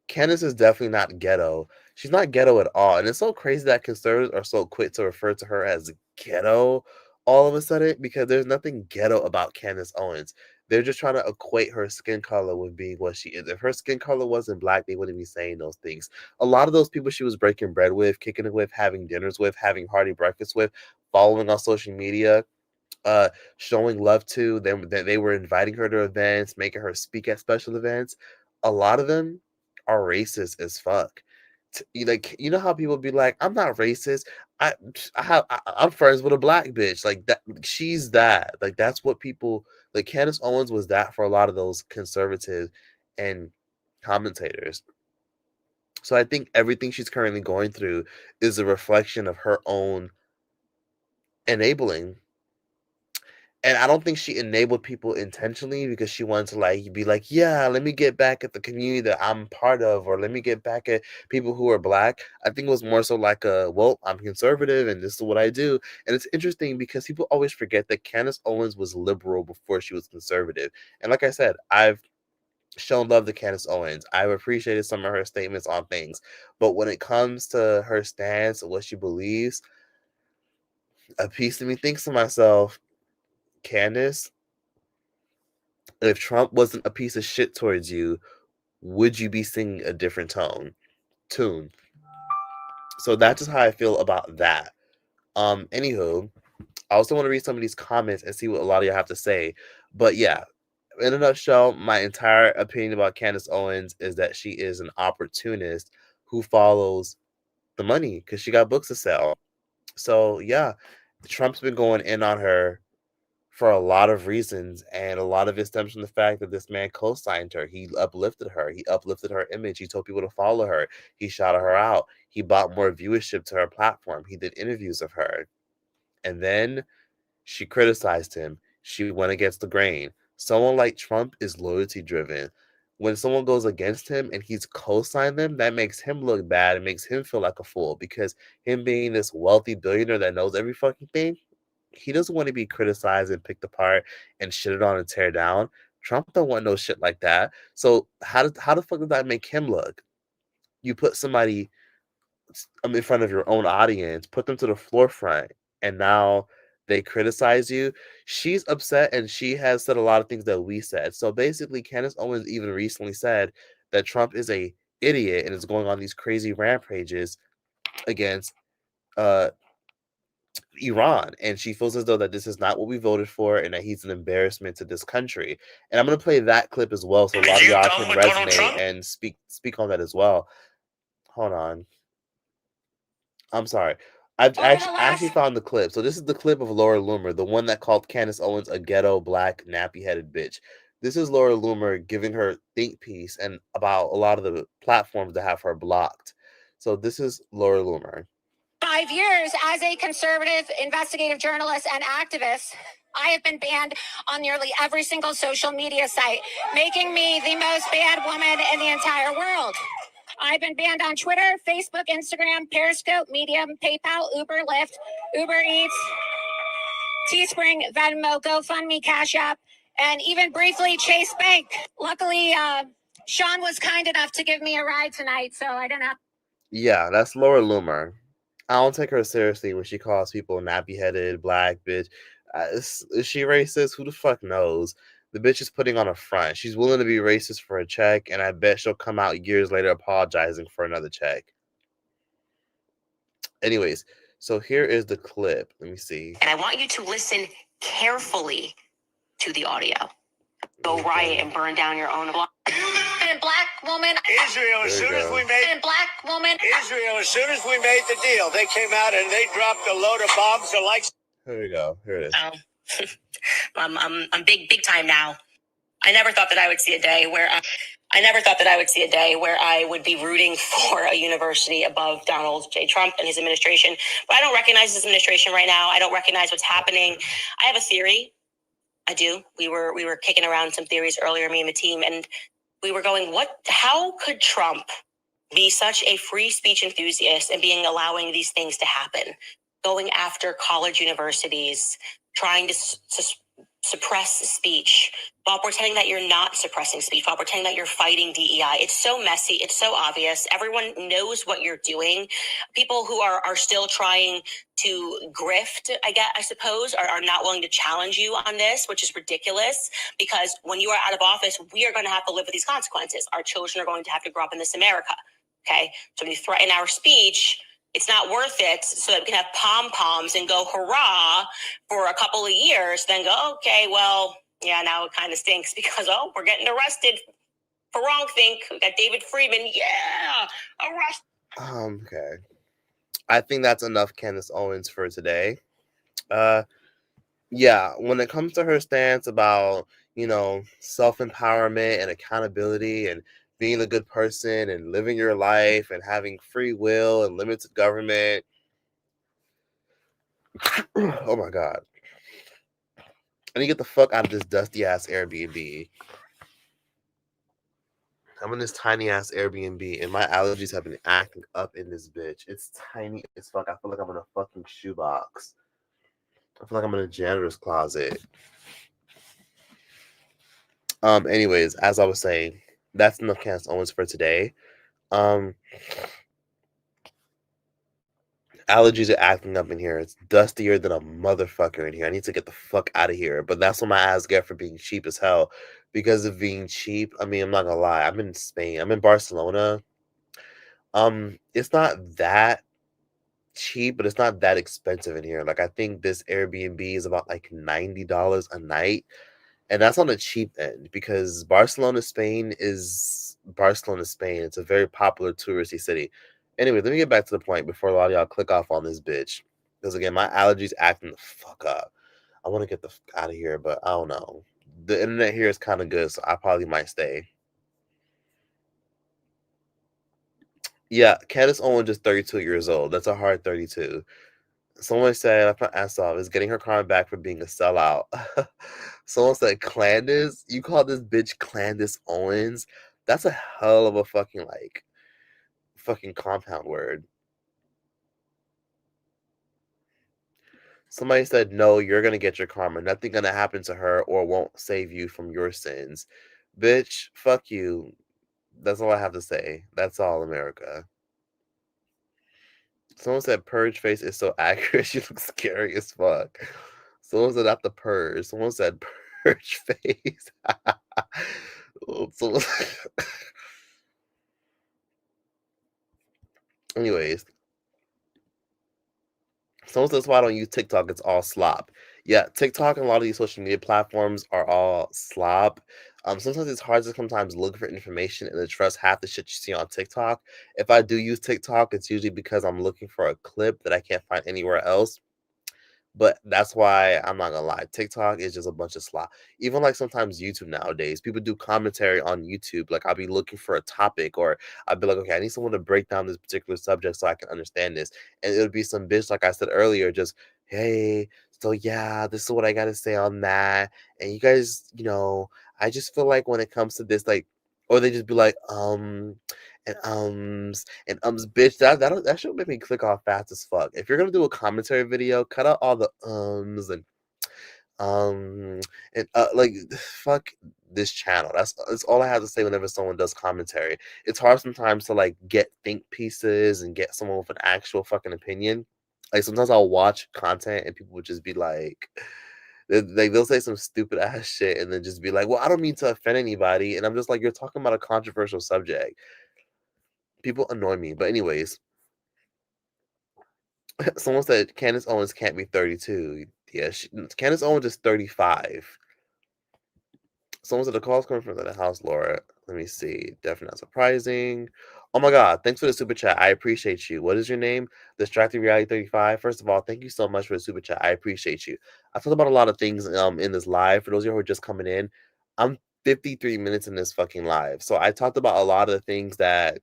Candace is definitely not ghetto. She's not ghetto at all. And it's so crazy that conservatives are so quick to refer to her as ghetto all of a sudden because there's nothing ghetto about Candace Owens. They're just trying to equate her skin color with being what she is. If her skin color wasn't black, they wouldn't be saying those things. A lot of those people she was breaking bread with, kicking it with, having dinners with, having hearty breakfast with, following on social media, uh showing love to them, that they were inviting her to events, making her speak at special events. A lot of them are racist as fuck. Like, you know how people be like, I'm not racist, I'm friends with a black bitch, like that. She's that, like, that's what people like. Candace Owens was that for a lot of those conservatives and commentators. So I think everything she's currently going through is a reflection of her own enabling. And I don't think she enabled people intentionally because she wanted to like be like, yeah, let me get back at the community that I'm part of, or let me get back at people who are black. I think it was more so like well, I'm conservative and this is what I do. And it's interesting because people always forget that Candace Owens was liberal before she was conservative. And like I said, I've shown love to Candace Owens. I've appreciated some of her statements on things. But when it comes to her stance and what she believes, a piece of me thinks to myself, Candace, if Trump wasn't a piece of shit towards you, would you be singing a different tune? So that's just how I feel about that. Anywho, I also want to read some of these comments and see what a lot of you have to say. But yeah, in a nutshell, my entire opinion about Candace Owens is that she is an opportunist who follows the money because she got books to sell. So yeah, Trump's been going in on her for a lot of reasons, and a lot of it stems from the fact that this man co-signed her. He uplifted her. He uplifted her image. He told people to follow her. He shouted her out. He bought more viewership to her platform. He did interviews of her. And then she criticized him. She went against the grain. Someone like Trump is loyalty driven. When someone goes against him and he's co-signed them, that makes him look bad. It makes him feel like a fool because him being this wealthy billionaire that knows every fucking thing, he doesn't want to be criticized and picked apart and shitted on and tear down. Trump don't want no shit like that. So how the fuck does that make him look? You put somebody in front of your own audience, put them to the forefront, and now they criticize you. She's upset, and she has said a lot of things that we said. So basically, Candace Owens even recently said that Trump is a idiot and is going on these crazy rampages against uh Iran, and she feels as though that this is not what we voted for and that he's an embarrassment to this country. And I'm going to play that clip as well so a lot of y'all can resonate and speak on that as well. Hold on. I'm sorry. I've actually found the clip. So this is the clip of Laura Loomer, the one that called Candace Owens a ghetto black nappy-headed bitch. This is Laura Loomer giving her think piece and about a lot of the platforms that have her blocked. So this is Laura Loomer. 5 years as a conservative investigative journalist and activist, I have been banned on nearly every single social media site, making me the most banned woman in the entire world. I've been banned on Twitter, Facebook, Instagram, Periscope, Medium, PayPal, Uber, Lyft, Uber Eats, Teespring, Venmo, GoFundMe, Cash App, and even briefly Chase Bank. Luckily, Sean was kind enough to give me a ride tonight, so I didn't have. Yeah, that's Laura Loomer. I don't take her seriously when she calls people nappy-headed, black bitch. Is she racist? Who the fuck knows? The bitch is putting on a front. She's willing to be racist for a check, and I bet she'll come out years later apologizing for another check. Anyways, so here is the clip. Let me see. And I want you to listen carefully to the audio. Go riot and burn down your own block. And black woman. Israel, as soon as we made And black woman. Israel, as soon as we made the deal, they came out and they dropped a load of bombs the likes. Here we go. Here it is. I'm big time now. I never thought that I would see a day where I would be rooting for a university above Donald J. Trump and his administration. But I don't recognize his administration right now. I don't recognize what's happening. I have a theory. I do. We were kicking around some theories earlier, me and the team, and we were going, how could Trump be such a free speech enthusiast and allowing these things to happen? Going after college universities, trying to suppress speech while pretending that you're not suppressing speech, while pretending that you're fighting DEI. It's so messy. It's so obvious. Everyone knows what you're doing. People who are still trying to grift, I suppose, are not willing to challenge you on this, which is ridiculous, because when you are out of office, we are going to have to live with these consequences. Our children are going to have to grow up in this America. Okay. So when you threaten our speech, it's not worth it so that we can have pom-poms and go hurrah for a couple of years, then go, okay, well, yeah, now it kind of stinks because, we're getting arrested for wrongthink. We got David Friedman. Yeah, arrest. Okay. I think that's enough Candace Owens for today. Yeah, when it comes to her stance about, self-empowerment and accountability and being a good person and living your life and having free will and limited government. Oh my God. I need to get the fuck out of this dusty ass Airbnb. I'm in this tiny ass Airbnb and my allergies have been acting up in this bitch. It's tiny as fuck. I feel like I'm in a fucking shoebox. I feel like I'm in a janitor's closet. Anyways, as I was saying, that's enough Candace Owens for today. Allergies are acting up in here. It's dustier than a motherfucker in here. I need to get the fuck out of here. But that's what my ass get for being cheap as hell. Because of being cheap, I mean, I'm not gonna lie. I'm in Spain. I'm in Barcelona. It's not that cheap, but it's not that expensive in here. Like, I think this Airbnb is about like $90 a night. And that's on the cheap end because Barcelona, Spain is Barcelona, Spain. It's a very popular touristy city. Anyway, let me get back to the point before a lot of y'all click off on this bitch. Because again, my allergies acting the fuck up. I want to get the fuck out of here, but I don't know. The internet here is kind of good, so I probably might stay. Yeah, Candace Owens is 32 years old. That's a hard 32. Someone said, I put ass off, is getting her karma back for being a sellout. Someone said, Clandis? You call this bitch Candace Owens? That's a hell of a fucking compound word. Somebody said, no, you're going to get your karma. Nothing going to happen to her or won't save you from your sins. Bitch, fuck you. That's all I have to say. That's all, America. Someone said, purge face is so accurate. She looks scary as fuck. Someone said, not the purge. Someone said, purge face. Someone... Anyways. Someone says, why I don't use TikTok? It's all slop. Yeah, TikTok and a lot of these social media platforms are all slop. Sometimes it's hard to sometimes look for information and to trust half the shit you see on TikTok. If I do use TikTok, it's usually because I'm looking for a clip that I can't find anywhere else. But that's why I'm not gonna lie. TikTok is just a bunch of slop. Even like sometimes YouTube nowadays, people do commentary on YouTube. Like I'll be looking for a topic, or I'll be like, okay, I need someone to break down this particular subject so I can understand this. And it'll be some bitch, like I said earlier, just hey, so yeah, this is what I gotta say on that. And you guys, I just feel like when it comes to this, like, or they just be like, bitch, that should make me click off fast as fuck. If you're gonna do a commentary video, cut out all the like fuck this channel. That's all I have to say whenever someone does commentary. It's hard sometimes to like get think pieces and get someone with an actual fucking opinion. Like sometimes I'll watch content and people would just be like they'll say some stupid ass shit and then just be like, well, I don't mean to offend anybody. And I'm just like, you're talking about a controversial subject. People annoy me. But anyways, someone said Candace Owens can't be 32. Yeah, Candace Owens is 35. Someone said the call's coming from the house, Laura. Let me see. Definitely not surprising. Oh my God. Thanks for the super chat. I appreciate you. What is your name? Distracted Reality 35. First of all, thank you so much for the super chat. I appreciate you. I talked about a lot of things in this live. For those of you who are just coming in, I'm 53 minutes in this fucking live. So I talked about a lot of the things that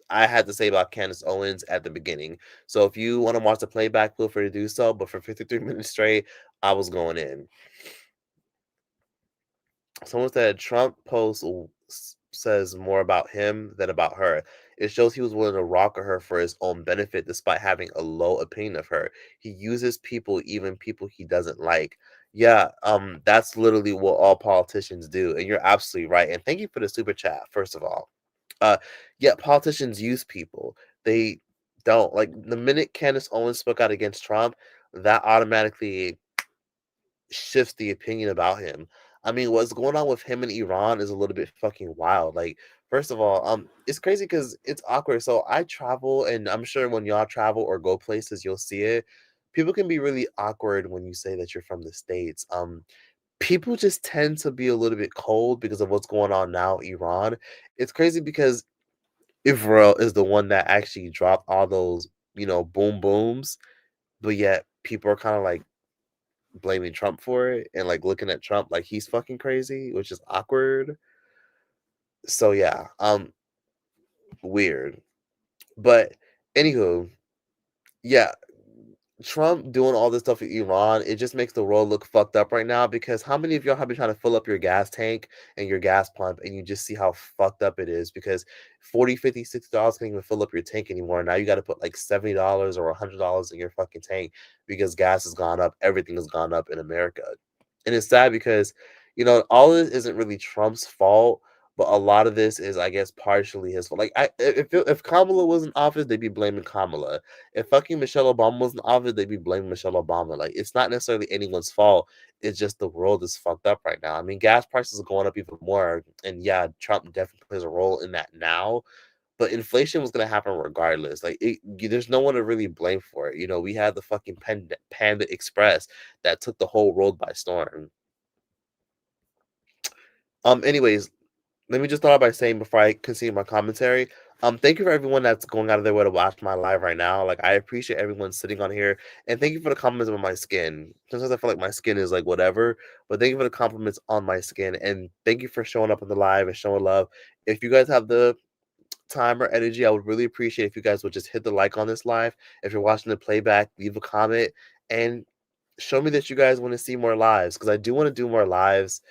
I had to say about Candace Owens at the beginning. So if you want to watch the playback, feel free to do so. But for 53 minutes straight, I was going in. Someone said Trump post says more about him than about her. It shows he was willing to rock her for his own benefit despite having a low opinion of her. He uses people, even people he doesn't like. Yeah, that's literally what all politicians do, and you're absolutely right. And thank you for the super chat, first of all. Uh, yeah, politicians use people. They don't like the minute Candace Owens spoke out against Trump, that automatically shifts the opinion about him. I mean, what's going on with him and Iran is a little bit fucking wild. Like, first of all, it's crazy because it's awkward. So I travel, and I'm sure when y'all travel or go places, you'll see it. People can be really awkward when you say that you're from the States. People just tend to be a little bit cold because of what's going on now, Iran. It's crazy because Israel is the one that actually dropped all those, boom booms, but yet people are kind of like blaming Trump for it and like looking at Trump like he's fucking crazy, which is awkward. So yeah, weird. But anywho, yeah, Trump doing all this stuff with Iran, it just makes the world look fucked up right now because how many of y'all have been trying to fill up your gas tank and your gas pump and you just see how fucked up it is because 40, 50, $60 can't even fill up your tank anymore. Now you got to put like $70 or $100 in your fucking tank because gas has gone up. Everything has gone up in America. And it's sad because, all of this isn't really Trump's fault. But a lot of this is, I guess, partially his fault. Like, if Kamala was in office, they'd be blaming Kamala. If fucking Michelle Obama was in office, they'd be blaming Michelle Obama. Like, it's not necessarily anyone's fault. It's just the world is fucked up right now. I mean, gas prices are going up even more. And yeah, Trump definitely plays a role in that now. But inflation was going to happen regardless. Like, there's no one to really blame for it. We had the fucking Panda Express that took the whole world by storm. Anyways, let me just start by saying before I continue my commentary, thank you for everyone that's going out of their way to watch my live right now. Like, I appreciate everyone sitting on here, and thank you for the compliments on my skin. Sometimes I feel like my skin is like whatever, but thank you for the compliments on my skin, and thank you for showing up on the live and showing love. If you guys have the time or energy, I would really appreciate if you guys would just hit the like on this live. If you're watching the playback, leave a comment and show me that you guys want to see more lives because I do want to do more lives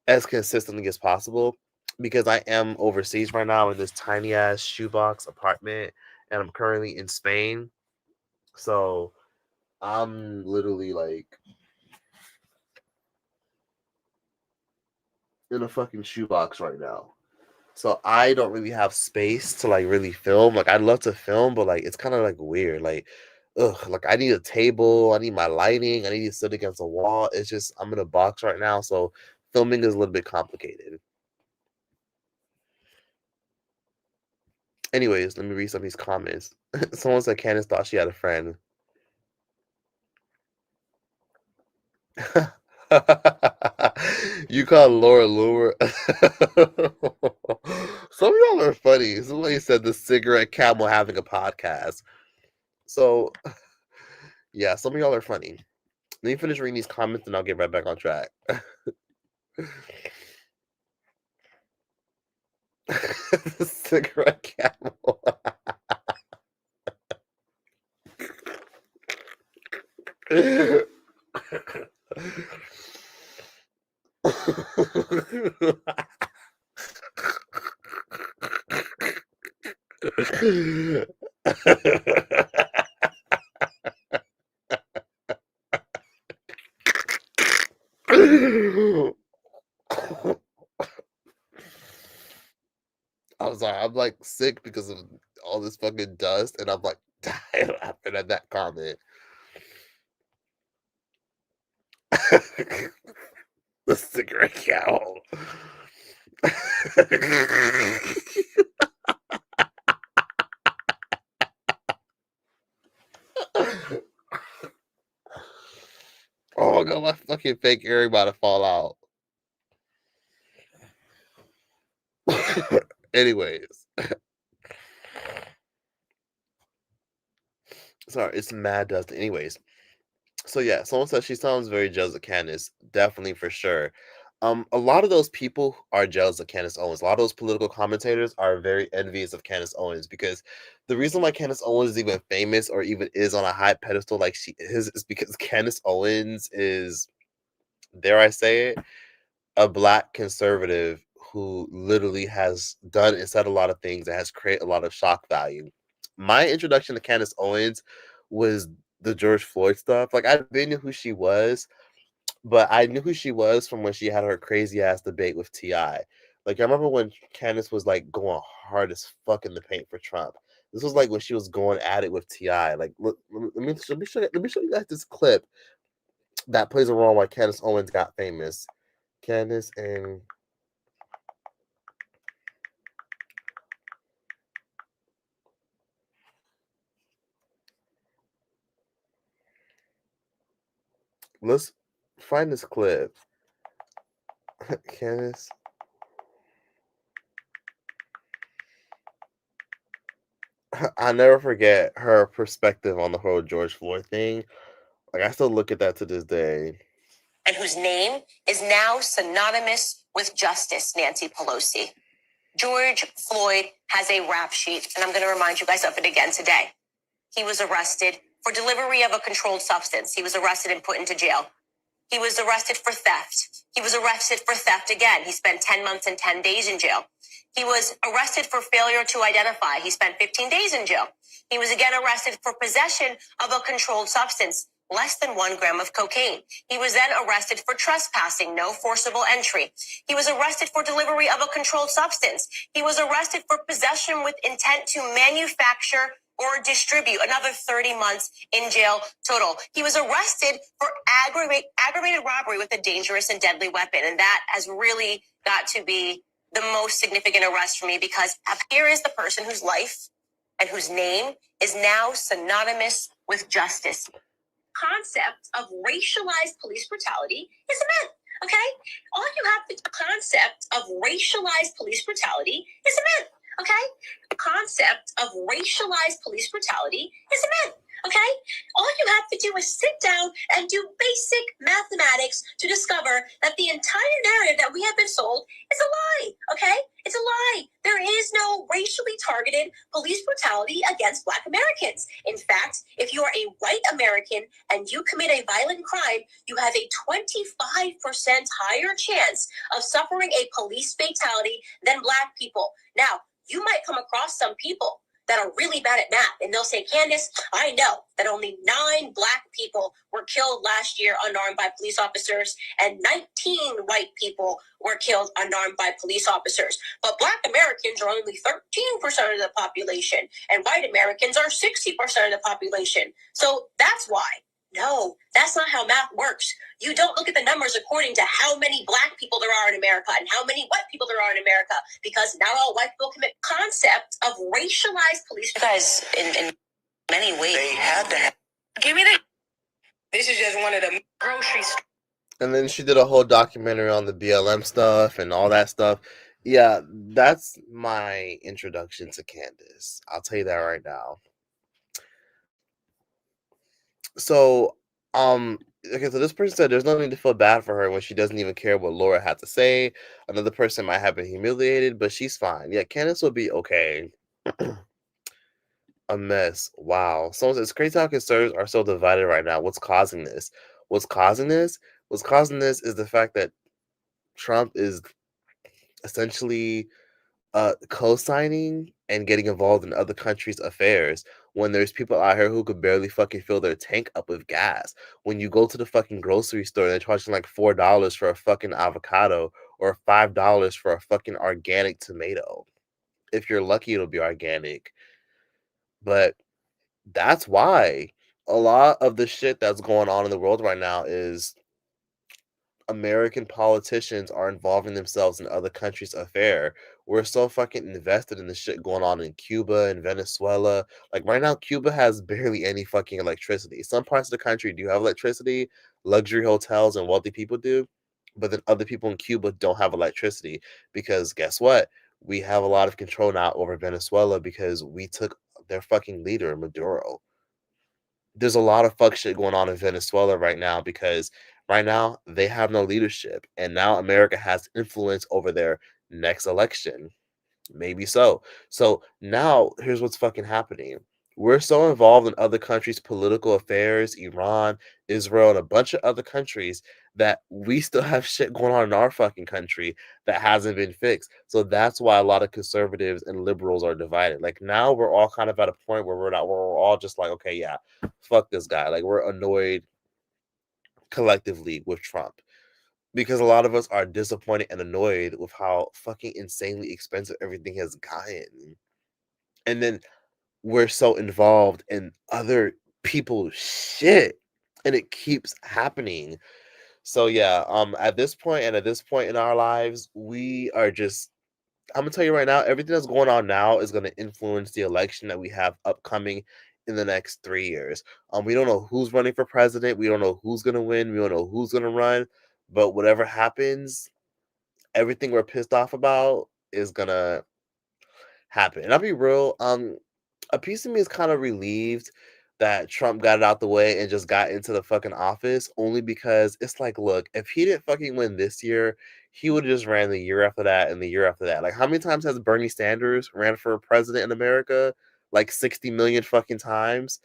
as consistently as possible because I am overseas right now in this tiny ass shoebox apartment and I'm currently in Spain. So I'm literally like in a fucking shoebox right now. So I don't really have space to like really film. Like I'd love to film, but like it's kind of like weird. Like, like I need a table, I need my lighting, I need to sit against a wall. It's just I'm in a box right now, so filming is a little bit complicated. Anyways, let me read some of these comments. Someone said Candace thought she had a friend. You call Laura Loomer. Some of y'all are funny. Somebody said the cigarette camel having a podcast. So, yeah, some of y'all are funny. Let me finish reading these comments and I'll get right back on track. The cigarette camel. I'm sorry, I'm like sick because of all this fucking dust, and I'm like dying laughing at that comment. The cigarette cow. Oh my god, my fucking fake earring about to fall out. Anyways. Sorry, it's mad dust. Anyways. So yeah, someone says she sounds very jealous of Candace. Definitely for sure. A lot of those people are jealous of Candace Owens. A lot of those political commentators are very envious of Candace Owens because the reason why Candace Owens is even famous or even is on a high pedestal like she is because Candace Owens is, dare I say it, a black conservative who literally has done and said a lot of things that has created a lot of shock value. My introduction to Candace Owens was the George Floyd stuff. Like I didn't know who she was, but I knew who she was from when she had her crazy ass debate with Ti. Like I remember when Candace was like going hard as fuck in the paint for Trump. This was like when she was going at it with Ti. Like, look, let me show you guys this clip that plays a role why Candace Owens got famous. Candace and let's find this clip. Candace. I never forget her perspective on the whole George Floyd thing. Like I still look at that to this day. And whose name is now synonymous with justice, Nancy Pelosi. George Floyd has a rap sheet, and I'm going to remind you guys of it again today. He was arrested for delivery of a controlled substance. He was arrested and put into jail. He was arrested for theft. He was arrested for theft again. He spent 10 months and 10 days in jail. He was arrested for failure to identify. He spent 15 days in jail. He was again arrested for possession of a controlled substance, less than 1 gram of cocaine. He was then arrested for trespassing, no forcible entry. He was arrested for delivery of a controlled substance. He was arrested for possession with intent to manufacture or distribute, another 30 months in jail total. He was arrested for aggravated robbery with a dangerous and deadly weapon. And that has really got to be the most significant arrest for me, because here is the person whose life and whose name is now synonymous with justice. Concept of racialized police brutality is a myth. Okay? All you have to concept of racialized police brutality is a myth. Okay? The concept of racialized police brutality is a myth. Okay? All you have to do is sit down and do basic mathematics to discover that the entire narrative that we have been sold is a lie. Okay? It's a lie. There is no racially targeted police brutality against Black Americans. In fact, if you are a white American and you commit a violent crime, you have a 25% higher chance of suffering a police fatality than Black people. Now, you might come across some people that are really bad at math, and they'll say, Candace, I know that only 9 Black people were killed last year unarmed by police officers, and 19 white people were killed unarmed by police officers. But Black Americans are only 13% of the population, and white Americans are 60% of the population. So that's why. No, that's not how math works. You don't look at the numbers according to how many Black people there are in America and how many white people there are in America, because not all white people commit. Concept of racialized police. You guys, in many ways, they had to give me the. This is just one of the grocery stores. And then she did a whole documentary on the BLM stuff and all that stuff. Yeah, that's my introduction to Candace. I'll tell you that right now. So, okay, so this person said there's no need to feel bad for her when she doesn't even care what Laura had to say. Another person might have been humiliated, but she's fine. Yeah, Candace will be okay. A mess. Wow. Someone says it's crazy how conservatives are so divided right now. What's causing this? What's causing this? What's causing this is the fact that Trump is essentially co-signing and getting involved in other countries' affairs when there's people out here who could barely fucking fill their tank up with gas. When you go to the fucking grocery store, they're charging like $4 for a fucking avocado or $5 for a fucking organic tomato. If you're lucky, it'll be organic. But that's why a lot of the shit that's going on in the world right now is American politicians are involving themselves in other countries' affair. We're so fucking invested in the shit going on in Cuba and Venezuela. Like right now, Cuba has barely any fucking electricity. Some parts of the country do have electricity, luxury hotels and wealthy people do, but then other people in Cuba don't have electricity because guess what? We have a lot of control now over Venezuela because we took their fucking leader, Maduro. There's a lot of fuck shit going on in Venezuela right now because right now they have no leadership and now America has influence over their next election. Maybe so. So now here's what's fucking happening. We're so involved in other countries' political affairs, Iran, Israel, and a bunch of other countries that we still have shit going on in our fucking country that hasn't been fixed. So that's why a lot of conservatives and liberals are divided. Like now we're all kind of at a point where we're all just like, okay, yeah, fuck this guy. Like we're annoyed collectively with Trump, because a lot of us are disappointed and annoyed with how fucking insanely expensive everything has gotten. And then we're so involved in other people's shit, and it keeps happening. So yeah, at this point in our lives, we are just, I'm gonna tell you right now, everything that's going on now is gonna influence the election that we have upcoming in the next 3 years. We don't know who's running for president. We don't know who's gonna win. We don't know who's gonna run. But whatever happens, everything we're pissed off about is gonna happen. And I'll be real, a piece of me is kind of relieved that Trump got it out the way and just got into the fucking office, only because it's like, look, if he didn't fucking win this year, he would have just ran the year after that and the year after that. Like, how many times has Bernie Sanders ran for president in America? Like 60 million fucking times.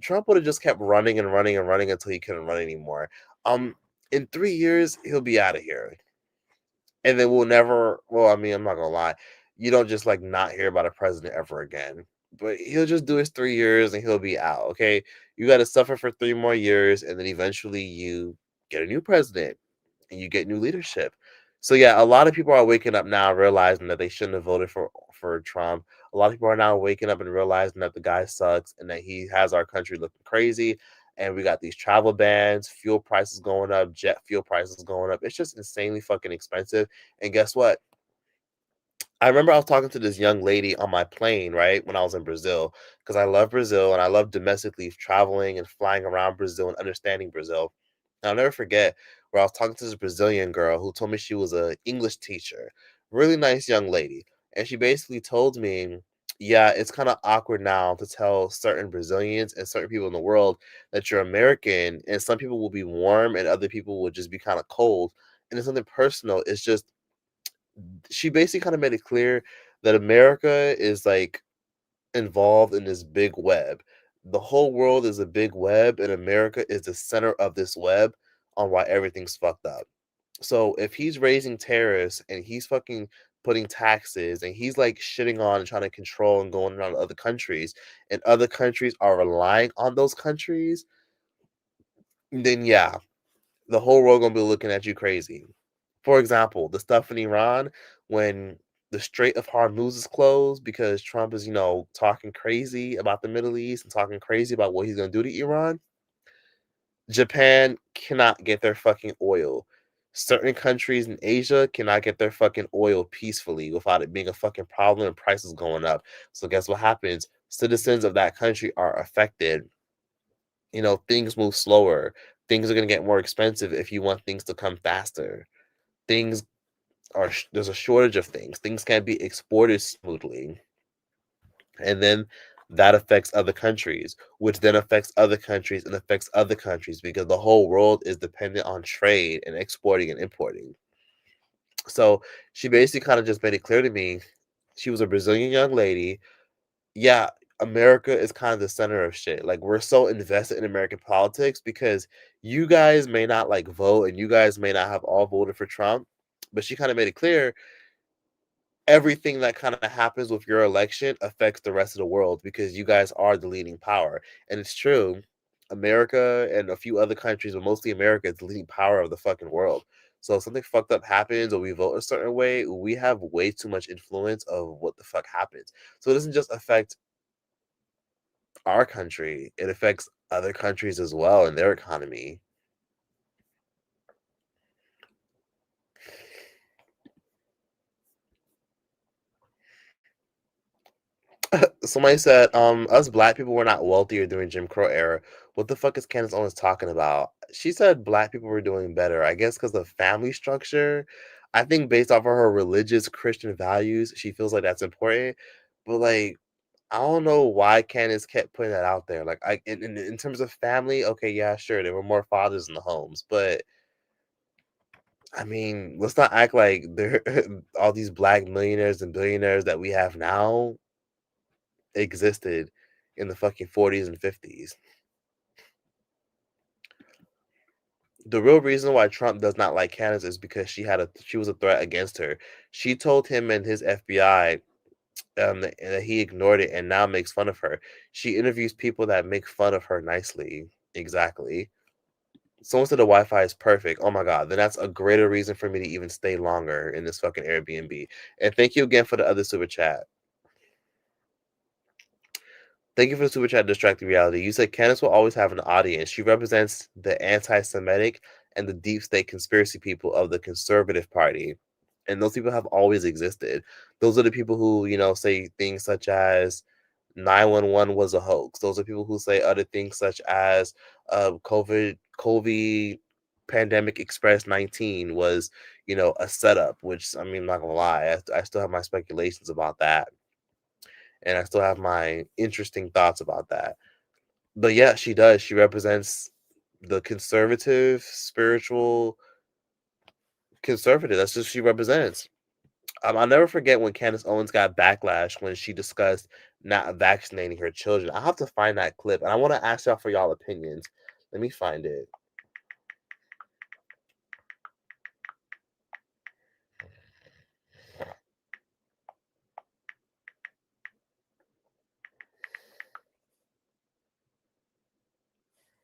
Trump would have just kept running and running and running until he couldn't run anymore. In 3 years, he'll be out of here. And then we'll never, well, I mean, I'm not gonna lie, you don't just like not hear about a president ever again. But he'll just do his 3 years and he'll be out. Okay. You gotta suffer for 3 more years, and then eventually you get a new president and you get new leadership. So yeah, a lot of people are waking up now realizing that they shouldn't have voted for Trump. A lot of people are now waking up and realizing that the guy sucks and that he has our country looking crazy. And we got these travel bans, fuel prices going up, jet fuel prices going up. It's just insanely fucking expensive. And guess what? I remember I was talking to this young lady on my plane, right, when I was in Brazil, because I love Brazil and I love domestically traveling and flying around Brazil and understanding Brazil. And I'll never forget where I was talking to this Brazilian girl who told me she was an English teacher, really nice young lady. And she basically told me, yeah, it's kind of awkward now to tell certain Brazilians and certain people in the world that you're American, and some people will be warm and other people will just be kind of cold. And it's something personal. It's just, she basically kind of made it clear that America is like involved in this big web. The whole world is a big web, and America is the center of this web on why everything's fucked up. So if he's raising tariffs and he's fucking putting taxes and he's like shitting on and trying to control and going around other countries, and other countries are relying on those countries, then yeah, the whole world gonna be looking at you crazy. For example, the stuff in Iran when the Strait of Hormuz is closed because Trump is, talking crazy about the Middle East and talking crazy about what he's gonna do to Iran. Japan cannot get their fucking oil. Certain countries in Asia cannot get their fucking oil peacefully without it being a fucking problem and prices going up. So guess what happens? Citizens of that country are affected. Things move slower. Things are going to get more expensive if you want things to come faster. Things there's a shortage of things. Things can't be exported smoothly. And then that affects other countries, which then affects other countries and affects other countries because the whole world is dependent on trade and exporting and importing. So she basically kind of just made it clear to me. She was a Brazilian young lady. Yeah, America is kind of the center of shit. Like, we're so invested in American politics because you guys may not like vote and you guys may not have all voted for Trump, but she kind of made it clear everything that kind of happens with your election affects the rest of the world because you guys are the leading power. And it's true. America and a few other countries, but mostly America, is the leading power of the fucking world. So if something fucked up happens or we vote a certain way, we have way too much influence of what the fuck happens. So it doesn't just affect our country, it affects other countries as well and their economy. Somebody said, us black people were not wealthier during Jim Crow era. What the fuck is Candace Owens talking about? She said black people were doing better. I guess because of family structure. I think based off of her religious Christian values, she feels like that's important. But like, I don't know why Candace kept putting that out there. Like, in terms of family, okay, yeah, sure, there were more fathers in the homes, but I mean, let's not act like there all these black millionaires and billionaires that we have now existed in the fucking 40s and 50s. The real reason why Trump does not like Candace is because she was a threat against her. She told him and his FBI that he ignored it and now makes fun of her. She interviews people that make fun of her nicely. Exactly. Someone said the Wi-Fi is perfect. Oh my god, then that's a greater reason for me to even stay longer in this fucking Airbnb. And thank you again for the other super chat. Thank you for the super chat, Distracting Reality. You said Candace will always have an audience. She represents the anti-Semitic and the deep state conspiracy people of the conservative party. And those people have always existed. Those are the people who, say things such as 911 was a hoax. Those are people who say other things such as COVID pandemic express 19 was, a setup, which I mean, I'm not gonna lie, I still have my speculations about that. And I still have my interesting thoughts about that. But yeah, she does. She represents the conservative, spiritual conservative. That's what she represents. I'll never forget when Candace Owens got backlash when she discussed not vaccinating her children. I have to find that clip, and I want to ask y'all for y'all opinions. Let me find it.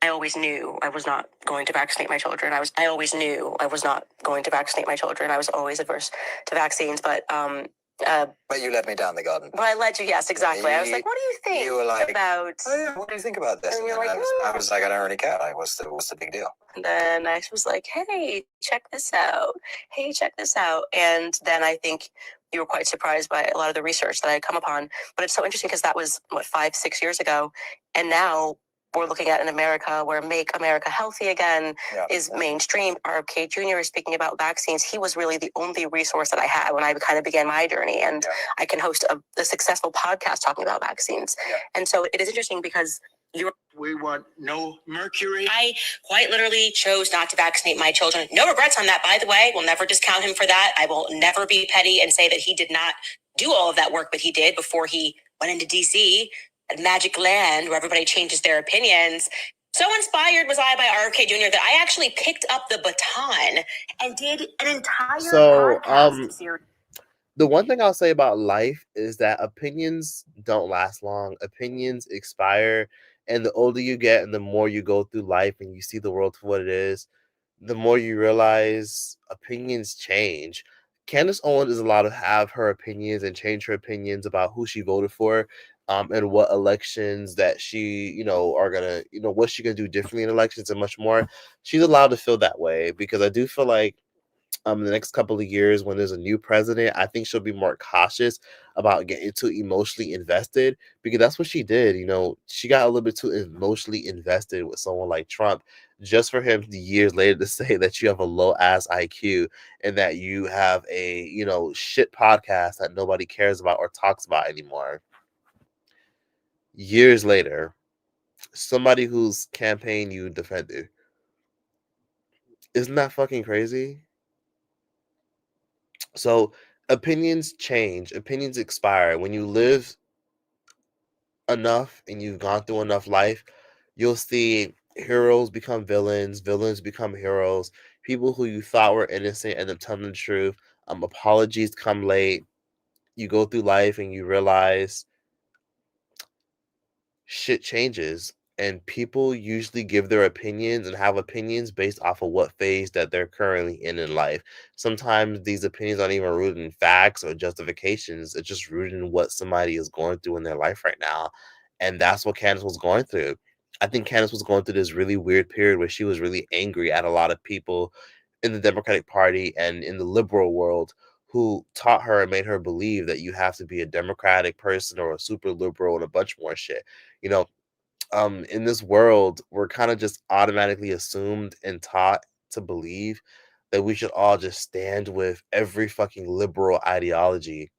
I always knew I was not going to vaccinate my children. I always knew I was not going to vaccinate my children. I was always averse to vaccines, but you led me down the garden. But I led you, yes, exactly. I was like, what do you think You were like, about? oh yeah, what do you think about this? And you're then like, I was like, I don't really care. Like, what's the big deal? And then I was like, hey, check this out. Hey, check this out. And then I think you were quite surprised by a lot of the research that I had come upon. But it's so interesting because that was, 5-6 years ago. And now we're looking at an America where Make America Healthy Again is mainstream. RFK Jr. is speaking about vaccines. He was really the only resource that I had when I kind of began my journey. And I can host a successful podcast talking about vaccines. And so it is interesting because we want no mercury. I quite literally chose not to vaccinate my children. No regrets on that, by the way. We'll never discount him for that. I will never be petty and say that he did not do all of that work that he did before he went into DC, a magic land where everybody changes their opinions. So inspired was I by RFK Jr. that I actually picked up the baton and did an entire podcast series. The one thing I'll say about life is that opinions don't last long. Opinions expire, and the older you get and the more you go through life and you see the world for what it is, the more you realize opinions change. Candace Owens is allowed to have her opinions and change her opinions about who she voted for, and what elections that she, are gonna, what she gonna do differently in elections and much more. She's allowed to feel that way because I do feel like the next couple of years when there's a new president, I think she'll be more cautious about getting too emotionally invested because that's what she did. She got a little bit too emotionally invested with someone like Trump just for him years later to say that you have a low ass IQ and that you have a, shit podcast that nobody cares about or talks about anymore. Years later, somebody whose campaign you defended. Isn't that fucking crazy? So opinions change, opinions expire. When you live enough and you've gone through enough life, you'll see heroes become villains, villains become heroes. People who you thought were innocent end up telling the truth. Apologies come late. You go through life and you realize shit changes, and people usually give their opinions and have opinions based off of what phase that they're currently in life. Sometimes these opinions aren't even rooted in facts or justifications. It's just rooted in what somebody is going through in their life right now, and that's what Candace was going through. I think Candace was going through this really weird period where she was really angry at a lot of people in the Democratic Party and in the liberal world who taught her and made her believe that you have to be a Democratic person or a super liberal and a bunch more shit. You know, in this world, we're kind of just automatically assumed and taught to believe that we should all just stand with every fucking liberal ideology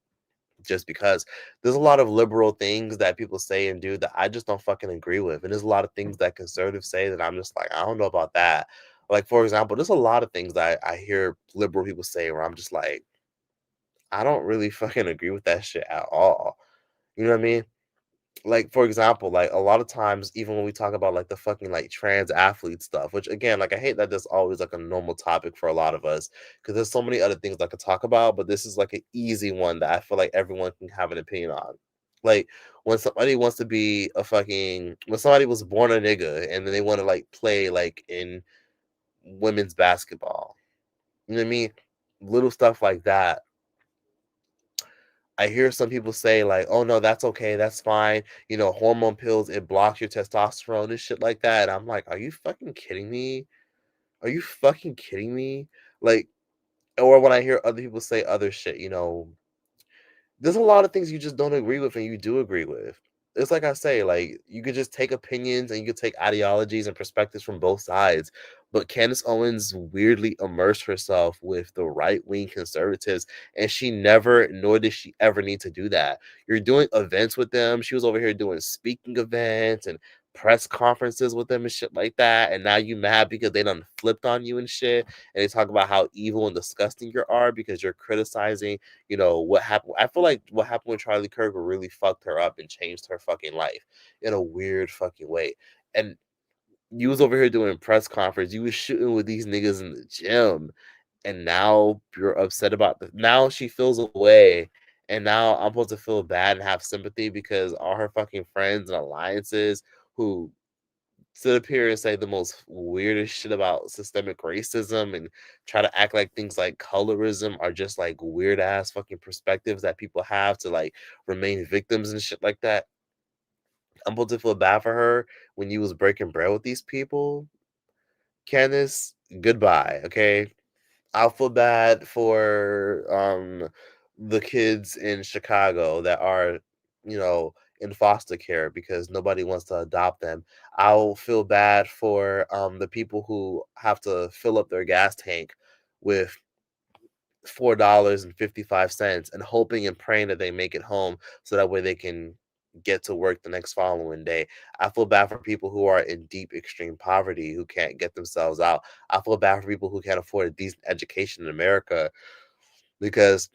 just because there's a lot of liberal things that people say and do that I just don't fucking agree with. And there's a lot of things that conservatives say that I'm just like, I don't know about that. Like, for example, there's a lot of things that I hear liberal people say where I'm just like, I don't really fucking agree with that shit at all. You know what I mean? Like, for example, like a lot of times, even when we talk about like the fucking like trans athlete stuff, which again, like I hate that that's always like a normal topic for a lot of us because there's so many other things I could talk about, but this is like an easy one that I feel like everyone can have an opinion on. Like when somebody wants to be a fucking when somebody was born a nigga and then they want to like play like in women's basketball. You know what I mean? Little stuff like that. I hear some people say like, "Oh no, that's okay, that's fine. You know, hormone pills, it blocks your testosterone and shit like that." And I'm like, "Are you fucking kidding me? Are you fucking kidding me?" Like, or when I hear other people say other shit, you know, there's a lot of things you just don't agree with and you do agree with. It's like I say, like you could just take opinions and you could take ideologies and perspectives from both sides. But Candace Owens weirdly immersed herself with the right wing conservatives, and she never, nor did she ever need to do that. You're doing events with them. She was over here doing speaking events and press conferences with them and shit like that. And now you mad because they done flipped on you and shit. And they talk about how evil and disgusting you are because you're criticizing, you know, what happened. I feel like what happened with Charlie Kirk really fucked her up and changed her fucking life in a weird fucking way. And you was over here doing press conference, you was shooting with these niggas in the gym, and now you're upset about the now she feels away, and now I'm supposed to feel bad and have sympathy because all her fucking friends and alliances who sit up here and say the most weirdest shit about systemic racism and try to act like things like colorism are just like weird ass fucking perspectives that people have to like remain victims and shit like that. I'm supposed to feel bad for her when you was breaking bread with these people. Candace, goodbye. Okay. I'll feel bad for the kids in Chicago that are, you know, in foster care because nobody wants to adopt them. I'll feel bad for the people who have to fill up their gas tank with $4.55 and hoping and praying that they make it home so that way they can get to work the next following day. I feel bad for people who are in deep extreme poverty who can't get themselves out. I feel bad for people who can't afford a decent education in America because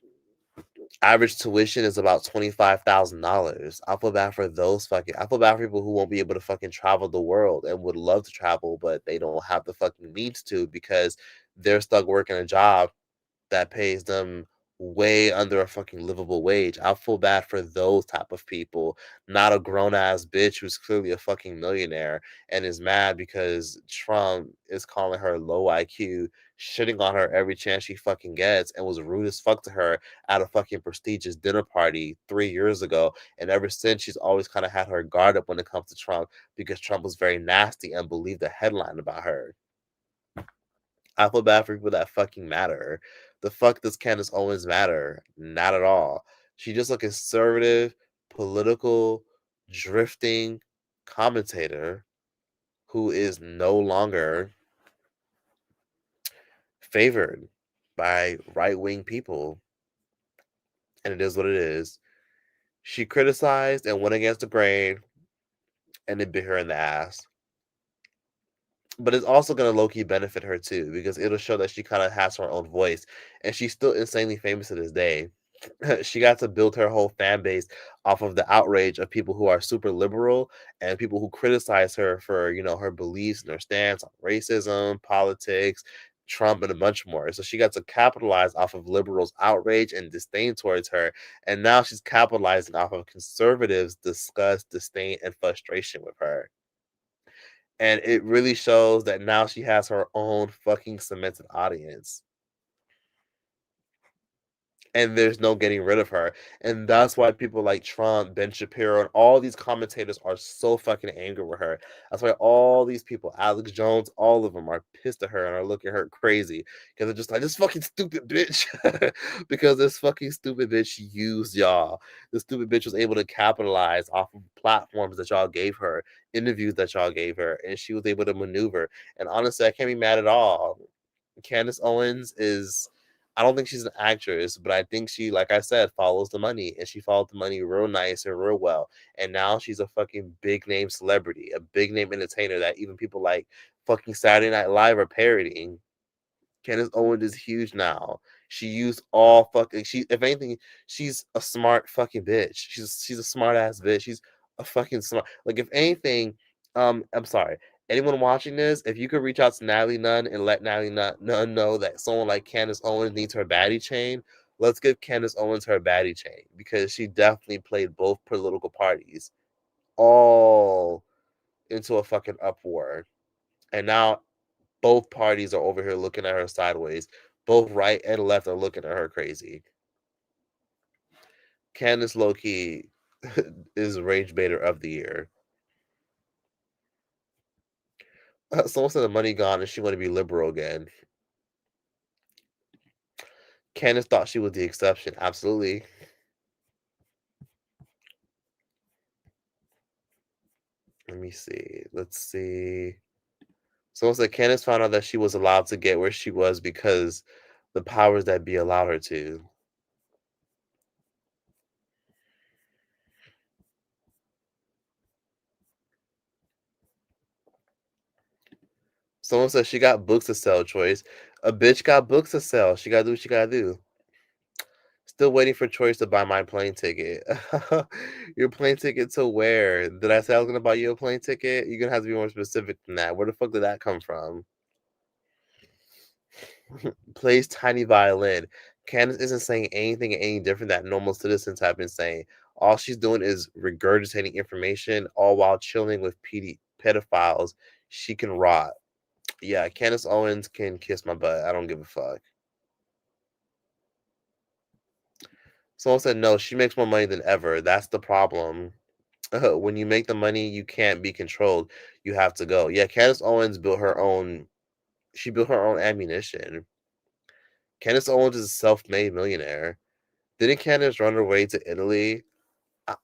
average tuition is about $25,000. I feel bad for those fucking I feel bad for people who won't be able to fucking travel the world and would love to travel but they don't have the fucking means to because they're stuck working a job that pays them way under a fucking livable wage. I feel bad for those type of people, not a grown ass bitch who's clearly a fucking millionaire and is mad because Trump is calling her low IQ, shitting on her every chance she fucking gets, and was rude as fuck to her at a fucking prestigious dinner party 3 years ago. And ever since, she's always kind of had her guard up when it comes to Trump because Trump was very nasty and believed the headline about her. I feel bad for people that fucking matter. The fuck does Candace Owens matter? Not at all. She's just a conservative, political, drifting commentator who is no longer favored by right wing people. And it is what it is. She criticized and went against the grain, and it bit her in the ass. But it's also going to low key benefit her too because it'll show that she kind of has her own voice, and she's still insanely famous to this day. She got to build her whole fan base off of the outrage of people who are super liberal and people who criticize her for, you know, her beliefs and her stance on racism, politics, Trump, and a bunch more. So she got to capitalize off of liberals' outrage and disdain towards her, and now she's capitalizing off of conservatives' disgust, disdain, and frustration with her. And it really shows that now she has her own fucking cemented audience. And there's no getting rid of her. And that's why people like Trump, Ben Shapiro, and all these commentators are so fucking angry with her. That's why all these people, Alex Jones, all of them are pissed at her and are looking at her crazy because they're just like, this fucking stupid bitch. Because this fucking stupid bitch used y'all. This stupid bitch was able to capitalize off of platforms that y'all gave her, interviews that y'all gave her, and she was able to maneuver. And honestly, I can't be mad at all. Candace Owens is, I don't think she's an actress, but I think she, like I said, follows the money, and she followed the money real nice and real well. And now she's a fucking big name celebrity, a big name entertainer that even people like fucking Saturday Night Live are parodying. Candace Owens is huge now. She used all fucking she if anything, she's a smart fucking bitch. She's a smart ass bitch. She's a fucking smart like if anything, I'm sorry. Anyone watching this, if you could reach out to Natalie Nunn and let Nunn know that someone like Candace Owens needs her baddie chain, let's give Candace Owens her baddie chain because she definitely played both political parties all into a fucking uproar. And now Both parties are over here looking at her sideways. Both right and left are looking at her crazy. Candace low-key is rage baiter of the year. Someone said the money gone and she want to be liberal again. Candace thought she was the exception. Absolutely. Let me see. Let's see. Someone said Candace found out that she was allowed to get where she was because the powers that be allowed her to. Someone said she got books to sell, Choice. A bitch got books to sell. She gotta do what she gotta do. Still waiting for Choice to buy my plane ticket. Your plane ticket to where? Did I say I was gonna buy you a plane ticket? You're gonna have to be more specific than that. Where the fuck did that come from? Plays tiny violin. Candace isn't saying anything any different that normal citizens have been saying. All she's doing is regurgitating information, all while chilling with pedophiles. She can rot. Yeah, Candace Owens can kiss my butt. I don't give a fuck. Someone said no, she makes more money than ever. That's the problem. When you make the money, you can't be controlled. You have to go. Yeah, Candace Owens built her own. She built her own ammunition. Candace Owens is a self-made millionaire. Didn't Candace run away to Italy? I,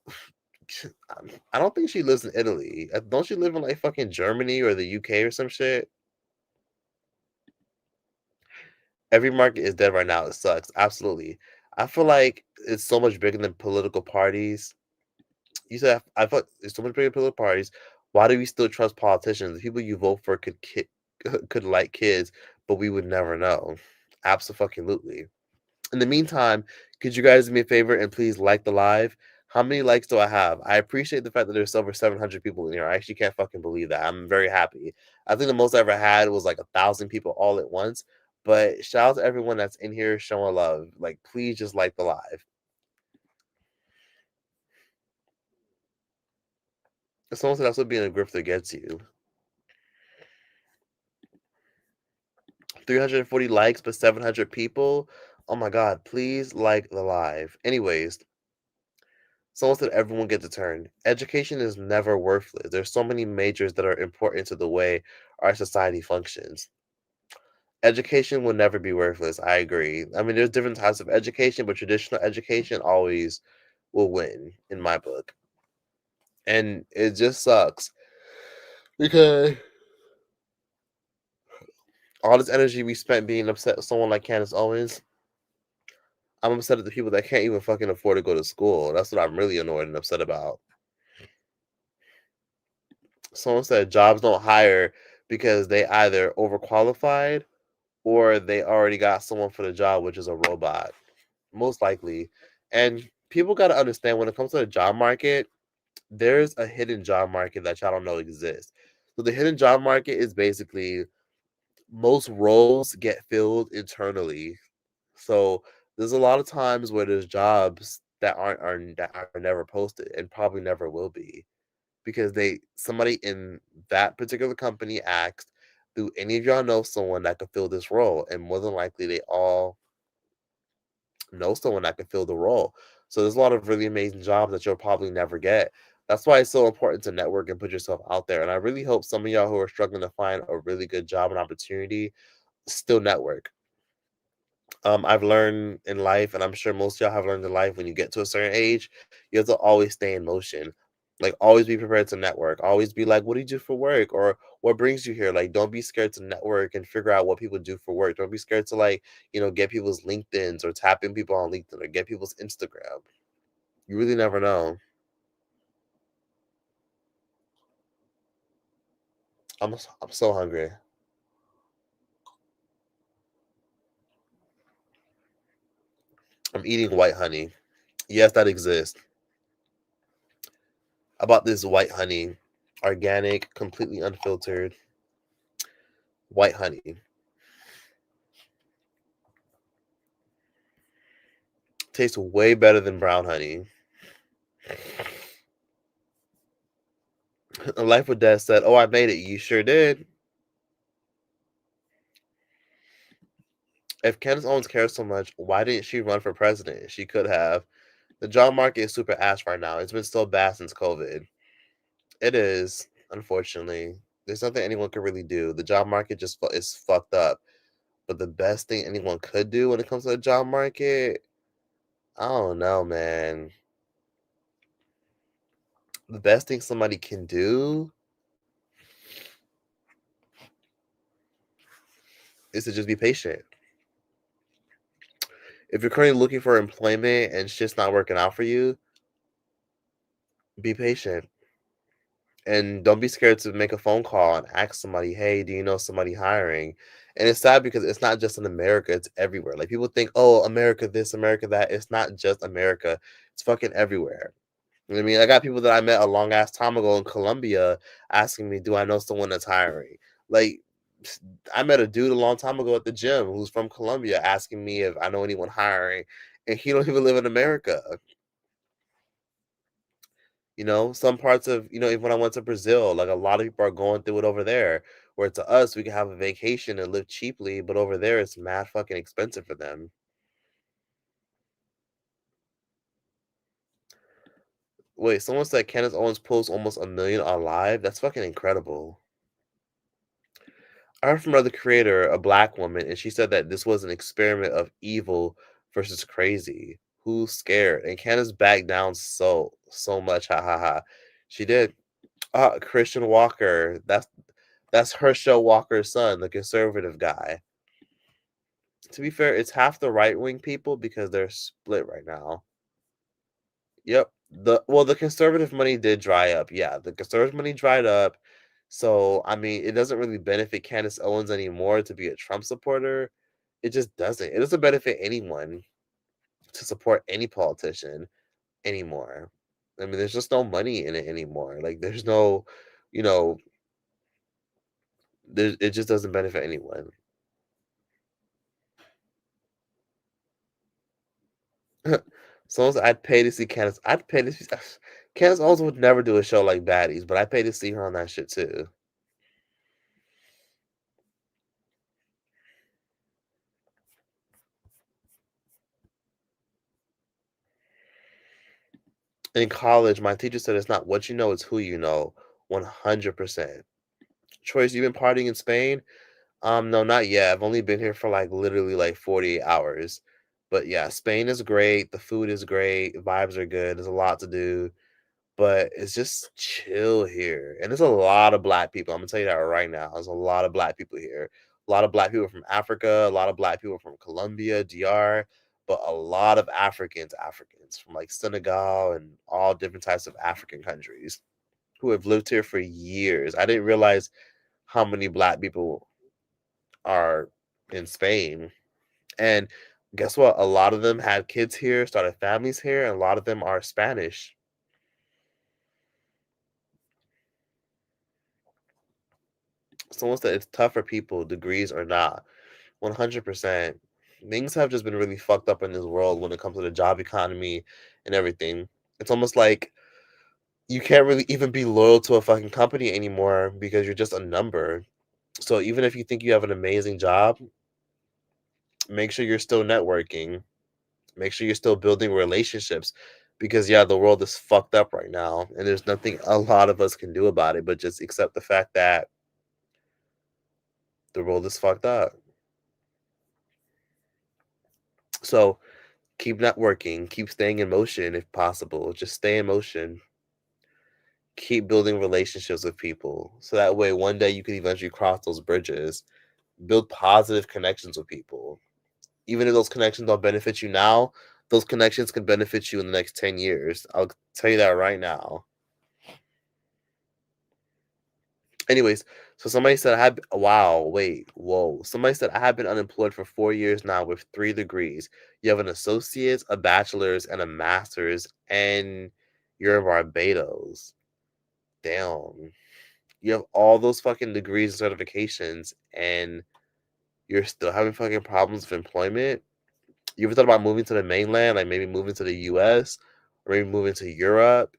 I don't think she lives in Italy. Don't she live in like fucking Germany or the UK or some shit? Every market is dead right now. It sucks. Absolutely. I feel like it's so much bigger than political parties. You said I thought it's so much bigger than political parties. Why do we still trust politicians? The people you vote for could like kids, but we would never know. Absolutely. In the meantime, could you guys do me a favor and please like the live? How many likes do I have? I appreciate the fact that there's over 700 people in here. I actually can't fucking believe that. I'm very happy. I think the most I ever had was like 1,000 people all at once. But shout out to everyone that's in here showing love. Like, please just like the live. Someone said that's what being a grifter gets you. 340 likes, but 700 people. Oh my god, please like the live. Anyways, someone said everyone gets a turn. Education is never worthless. There's so many majors that are important to the way our society functions. Education will never be worthless. I agree. I mean, there's different types of education, but traditional education always will win in my book. And it just sucks because all this energy we spent being upset with someone like Candace Owens, I'm upset at the people that can't even fucking afford to go to school. That's what I'm really annoyed and upset about. Someone said jobs don't hire because they either overqualified or they already got someone for the job, which is a robot, most likely. And people got to understand when it comes to the job market, there's a hidden job market that y'all don't know exists. So the hidden job market is basically most roles get filled internally. So there's a lot of times where there's jobs that are never posted and probably never will be because somebody in that particular company asked, do any of y'all know someone that could fill this role? And more than likely they all know someone that can fill the role. So there's a lot of really amazing jobs that you'll probably never get. That's why it's so important to network and put yourself out there. And I really hope some of y'all who are struggling to find a really good job and opportunity still network. I've learned in life, and I'm sure most of y'all have learned in life, when you get to a certain age, you have to always stay in motion. Like, always be prepared to network. Always be like, what do you do for work? Or what brings you here? Like, don't be scared to network and figure out what people do for work. Don't be scared to, like, get people's LinkedIns or tap in people on LinkedIn or get people's Instagram. You really never know. I'm so hungry. I'm eating white honey. Yes, that exists. I bought this white honey, organic, completely unfiltered white honey. Tastes way better than brown honey. Life with Death said, "Oh, I made it. You sure did." If Candace Owens cares so much, why didn't she run for president? She could have. The job market is super ass right now. It's been so bad since COVID. It is, unfortunately. There's nothing anyone can really do. The job market just is fucked up. But the best thing anyone could do when it comes to the job market, I don't know, man. The best thing somebody can do is to just be patient. If you're currently looking for employment and shit's not working out for you, be patient. And don't be scared to make a phone call and ask somebody, hey, do you know somebody hiring? And it's sad because it's not just in America, it's everywhere. Like people think, oh, America this, America that. It's not just America, it's fucking everywhere. You know what I mean? I got people that I met a long ass time ago in Colombia asking me, do I know someone that's hiring? Like, I met a dude a long time ago at the gym who's from Colombia asking me if I know anyone hiring, and he don't even live in America. You know, some parts of, even when I went to Brazil, like a lot of people are going through it over there. Where to us, we can have a vacation and live cheaply, but over there, it's mad fucking expensive for them. Wait, someone said Candace Owens posts almost 1 million on live? That's fucking incredible. I heard from another creator, a black woman, and she said that this was an experiment of evil versus crazy. Who's scared? And Candace backed down so much. Ha ha ha. She did. Christian Walker. That's Herschel Walker's son, the conservative guy. To be fair, it's half the right wing people because they're split right now. Yep. The conservative money did dry up. Yeah, the conservative money dried up. So I mean, it doesn't really benefit Candace Owens anymore to be a Trump supporter. It just doesn't. It doesn't benefit anyone to support any politician anymore. I mean, there's just no money in it anymore. Like there's no, you know, it just doesn't benefit anyone. Someone said, I'd pay to see Candace. I'd pay to see. Candace Owens would never do a show like Baddies, but I'd pay to see her on that shit too. In college, my teacher said it's not what you know, it's who you know. 100%. Choice, you've been partying in Spain? No, not yet. I've only been here for like literally like 48 hours. But yeah, Spain is great. The food is great. Vibes are good. There's a lot to do. But it's just chill here. And there's a lot of black people. I'm gonna tell you that right now. There's a lot of black people here. A lot of black people from Africa, a lot of black people from Colombia, DR, but a lot of Africans from like Senegal and all different types of African countries who have lived here for years. I didn't realize how many black people are in Spain. And guess what? A lot of them had kids here, started families here, and a lot of them are Spanish. Someone said it's tough for people, degrees or not. 100%. Things have just been really fucked up in this world when it comes to the job economy and everything. It's almost like you can't really even be loyal to a fucking company anymore because you're just a number. So even if you think you have an amazing job, make sure you're still networking. Make sure you're still building relationships because yeah, the world is fucked up right now and there's nothing a lot of us can do about it but just accept the fact that the world is fucked up. So keep networking, keep staying in motion if possible. Just stay in motion. Keep building relationships with people. So that way one day you can eventually cross those bridges. Build positive connections with people. Even if those connections don't benefit you now, those connections can benefit you in the next 10 years. I'll tell you that right now. Anyways, so somebody said Somebody said I have been unemployed for 4 years now with 3 degrees. You have an associate's, a bachelor's, and a master's, and you're in Barbados. Damn. You have all those fucking degrees and certifications, and you're still having fucking problems with employment. You ever thought about moving to the mainland, like maybe moving to the US or maybe moving to Europe?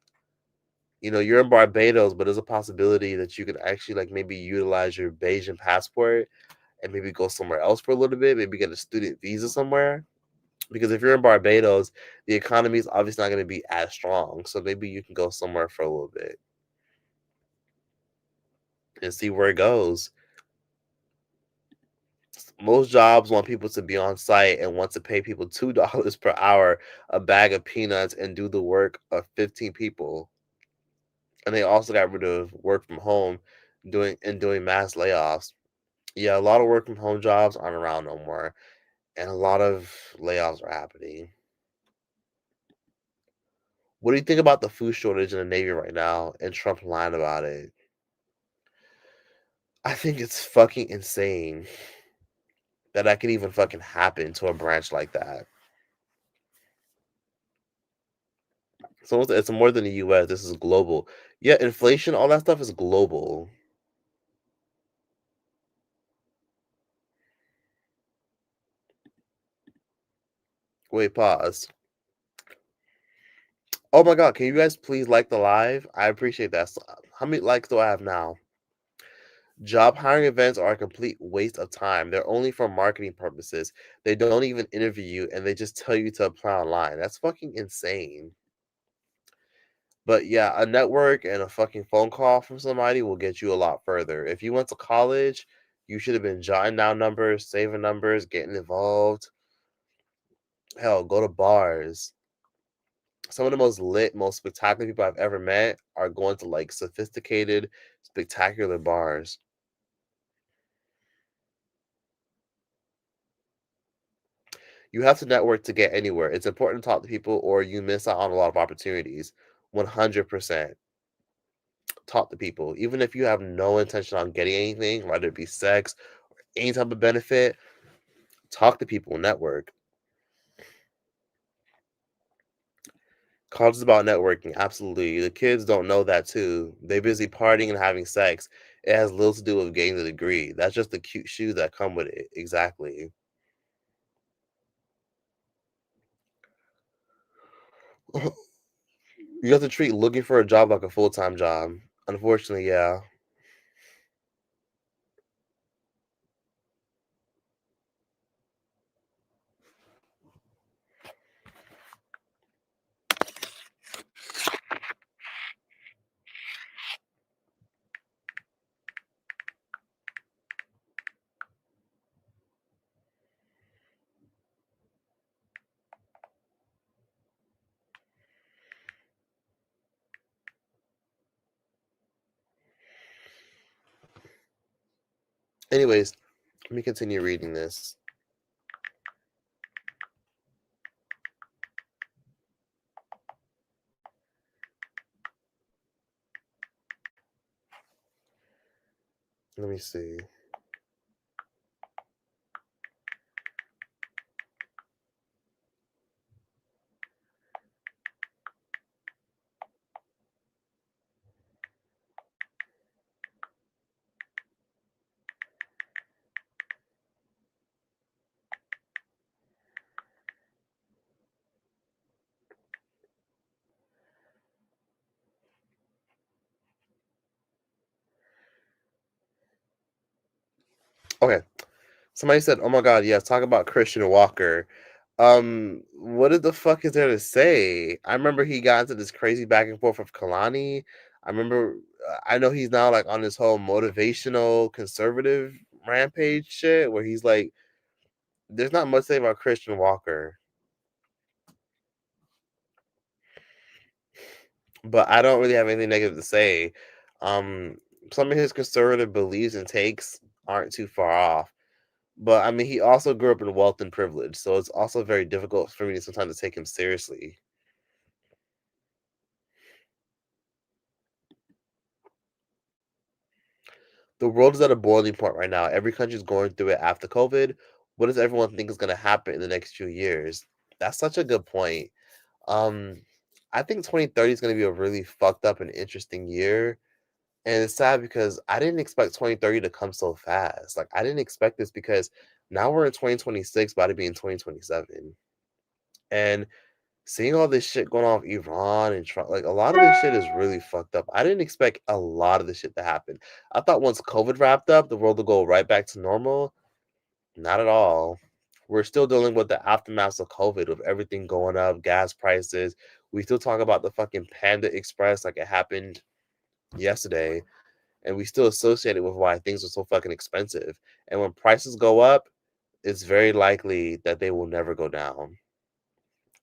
You're in Barbados, but there's a possibility that you could actually like maybe utilize your Bayesian passport and maybe go somewhere else for a little bit, maybe get a student visa somewhere. Because if you're in Barbados, the economy is obviously not going to be as strong. So maybe you can go somewhere for a little bit and see where it goes. Most jobs want people to be on site and want to pay people $2 per hour, a bag of peanuts, and do the work of 15 people. And they also got rid of work from home, doing mass layoffs. Yeah, a lot of work from home jobs aren't around no more, and a lot of layoffs are happening. What do you think about the food shortage in the Navy right now and Trump lying about it? I think it's fucking insane that could even fucking happen to a branch like that. So it's more than the US. This is global. Yeah, inflation, all that stuff is global. Wait, pause. Oh my god, can you guys please like the live? I appreciate that. So, how many likes do I have now? Job hiring events are a complete waste of time. They're only for marketing purposes. They don't even interview you and they just tell you to apply online. That's fucking insane. But yeah, a network and a fucking phone call from somebody will get you a lot further. If you went to college, you should have been jotting down numbers, saving numbers, getting involved. Hell, go to bars. Some of the most lit, most spectacular people I've ever met are going to like sophisticated, spectacular bars. You have to network to get anywhere. It's important to talk to people or you miss out on a lot of opportunities. 100%. Talk to people. Even if you have no intention on getting anything, whether it be sex or any type of benefit, talk to people, network. College is about networking, absolutely. The kids don't know that too. They're busy partying and having sex. It has little to do with getting the degree. That's just the cute shoes that come with it. Exactly. You have to treat looking for a job like a full-time job. Unfortunately, yeah. Anyways, let me continue reading this. Let me see. Okay. Somebody said, "Oh my god, yes, talk about Christian Walker." What the fuck is there to say? I remember he got into this crazy back and forth with Kalani. I remember I know he's now like on this whole motivational conservative rampage shit where he's like there's not much to say about Christian Walker. But I don't really have anything negative to say. Um some of his conservative beliefs and takes aren't too far off. But I mean, he also grew up in wealth and privilege, so it's also very difficult for me sometimes to take him seriously. The world is at a boiling point right now. Every country is going through it after COVID. What does everyone think is going to happen in the next few years? That's such a good point. Um, I think 2030 is going to be a really fucked up and interesting year. And it's sad because I didn't expect 2030 to come so fast. Like, I didn't expect this because now we're in 2026, about to be in 2027. And seeing all this shit going on with Iran and Trump, like a lot of this shit is really fucked up. I didn't expect a lot of this shit to happen. I thought once COVID wrapped up, the world would go right back to normal. Not at all. We're still dealing with the aftermath of COVID, with everything going up, gas prices. We still talk about the fucking Panda Express like it happened yesterday, and we still associate it with why things are so fucking expensive. And when prices go up, it's very likely that they will never go down.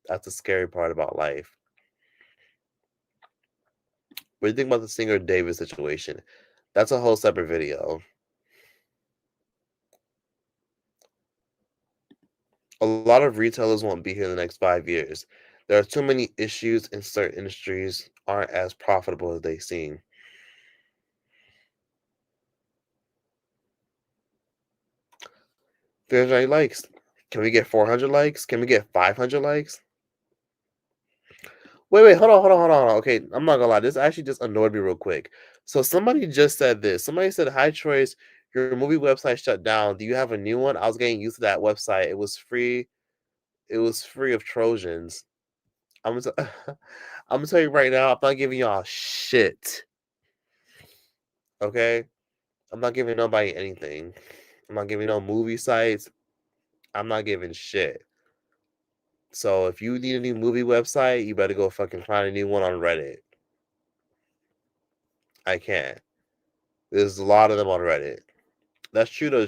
That's the scary part about life. What do you think about the singer David situation? That's a whole separate video. A lot of retailers won't be here in the next 5 years. There are too many issues, and certain industries aren't as profitable as they seem. 300 likes. Can we get 400 likes? Can we get 500 likes? Wait, hold on. Okay, I'm not gonna lie. This actually just annoyed me real quick. So somebody just said this. Somebody said, "Hi, Choice. Your movie website shut down. Do you have a new one?" I was getting used to that website. It was free. It was free of Trojans. I'm gonna, I'm gonna tell you right now. I'm not giving y'all shit. Okay, I'm not giving nobody anything. I'm not giving no movie sites. I'm not giving shit. So if you need a new movie website, you better go fucking find a new one on Reddit. I can't. There's a lot of them on Reddit. That's true though.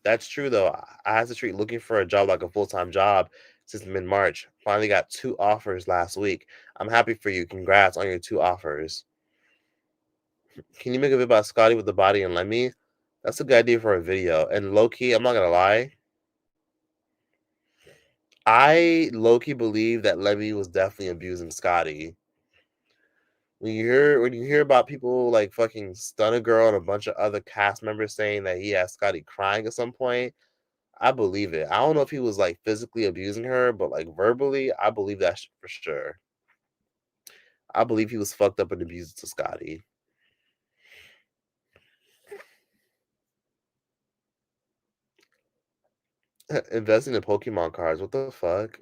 That's true though. I had to treat looking for a job like a full-time job since mid-March. Finally got 2 offers last week. I'm happy for you. Congrats on your 2 offers. Can you make a video about Scotty with the body and Lemmy? That's a good idea for a video. And low-key, I'm not gonna lie. I low-key believe that Lemmy was definitely abusing Scotty. When you hear about people like fucking Stun a Girl and a bunch of other cast members saying that he had Scotty crying at some point, I believe it. I don't know if he was like physically abusing her, but like verbally, I believe that for sure. I believe he was fucked up and abused to Scotty. Investing in Pokemon cards, what the fuck?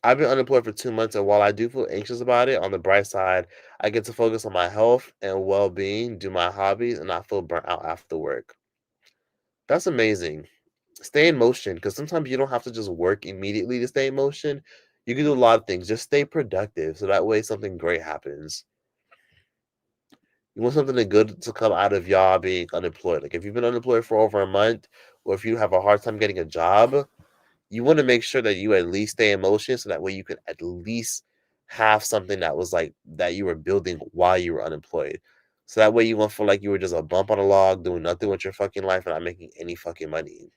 I've been unemployed for 2 months, and while I do feel anxious about it, on the bright side, I get to focus on my health and well-being, do my hobbies, and not feel burnt out after work. That's amazing. Stay in motion, because sometimes you don't have to just work immediately to stay in motion. You can do a lot of things. Just stay productive, so that way something great happens. You want something good to come out of y'all being unemployed. Like if you've been unemployed for over a month, or if you have a hard time getting a job, you want to make sure that you at least stay in motion, so that way you can at least have something that was like that you were building while you were unemployed. So that way you won't feel like you were just a bump on a log doing nothing with your fucking life and not making any fucking money.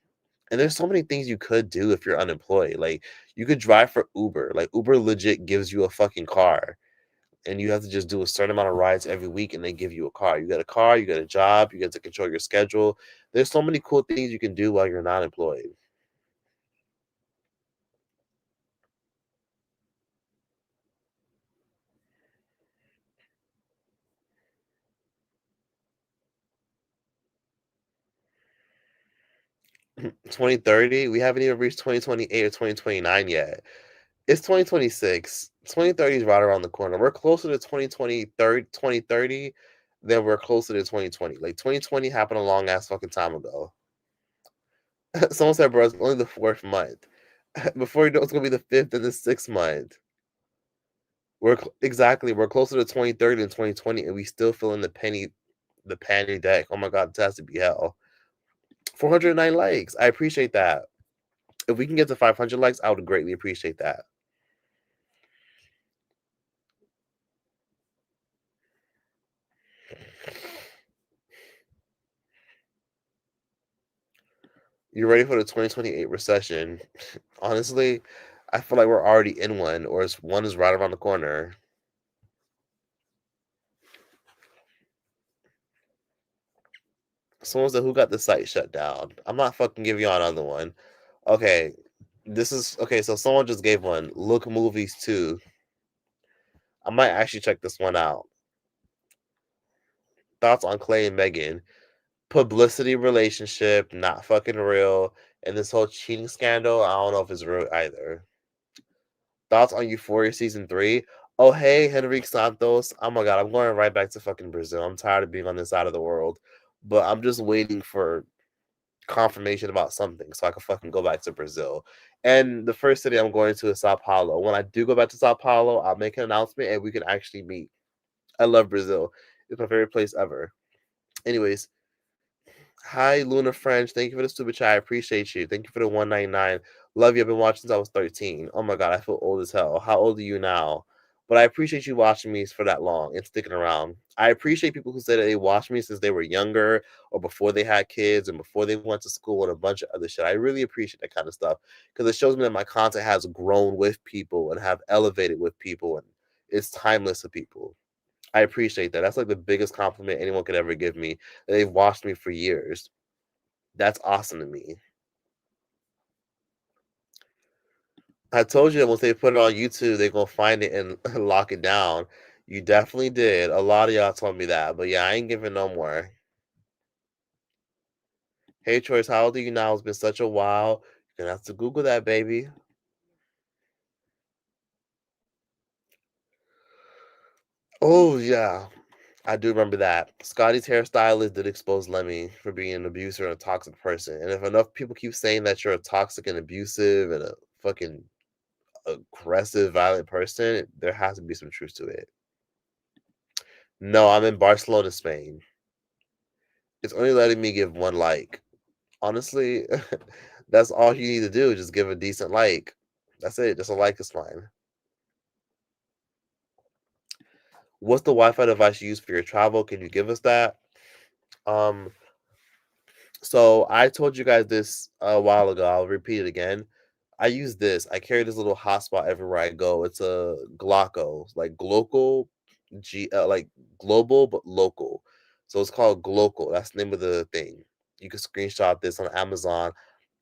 And there's so many things you could do if you're unemployed. Like you could drive for Uber. Like Uber legit gives you a fucking car. And you have to just do a certain amount of rides every week and they give you a car. You get a car, you get a job, you get to control your schedule. There's so many cool things you can do while you're not employed. (2030) We haven't even reached 2028 or 2029 yet. It's 2026. 2030 is right around the corner. We're closer to 2030 than we're closer to 2020. Like 2020 happened a long ass fucking time ago. Someone said, bro, it's only the 4th month. Before you know, it's gonna be the 5th and the 6th month. We're closer to 2030 than 2020, and we still feel in the penny deck. Oh my god, this has to be hell. 409 likes. I appreciate that. If we can get to 500 likes, I would greatly appreciate that. You ready for the 2028 recession? Honestly, I feel like we're already in one, or one is right around the corner. Someone said, "Who got the site shut down?" I'm not fucking giving you another one. Okay, this is okay. So someone just gave one. Look Movies 2. I might actually check this one out. Thoughts on Clay and Megan? Publicity relationship, not fucking real. And this whole cheating scandal, I don't know if it's real either. Thoughts on Euphoria season 3? Oh, hey, Henrique Santos. Oh my god, I'm going right back to fucking Brazil. I'm tired of being on this side of the world. but I'm just waiting for confirmation about something so I can fucking go back to Brazil. And the first city I'm going to is Sao Paulo. When I do go back to Sao Paulo, I'll make an announcement and we can actually meet. I love Brazil. It's my favorite place ever. Anyways, hi Luna French. Thank you for the super chat. I appreciate you. Thank you for the 199. Love you. I've been watching since I was 13. Oh my god, I feel old as hell. How old are you now? But I appreciate you watching me for that long and sticking around. I appreciate people who say that they watched me since they were younger or before they had kids and before they went to school and a bunch of other shit. I really appreciate that kind of stuff because it shows me that my content has grown with people and have elevated with people and it's timeless to people. I appreciate that. That's like the biggest compliment anyone could ever give me. That they've watched me for years. That's awesome to me. I told you that once they put it on YouTube, they're gonna find it and lock it down. You definitely did. A lot of y'all told me that, but yeah, I ain't giving no more. Hey, Choice, how old are you now? It's been such a while. You're gonna have to Google that, baby. Oh yeah, I do remember that. Scotty's hairstylist did expose Lemmy for being an abuser and a toxic person. And if enough people keep saying that you're a toxic and abusive and a fucking aggressive, violent person, there has to be some truth to it. No, I'm in Barcelona, Spain. It's only letting me give one like. Honestly, that's all you need to do. Just give a decent like. That's it. Just a like is fine. What's the Wi-Fi device you use for your travel? Can you give us that? Um, so I told you guys this a while ago. I'll repeat it again. I use this. I carry this little hotspot everywhere I go. It's a Gloco, like global, like global but local. So it's called Glocal. That's the name of the thing. You can screenshot this on Amazon.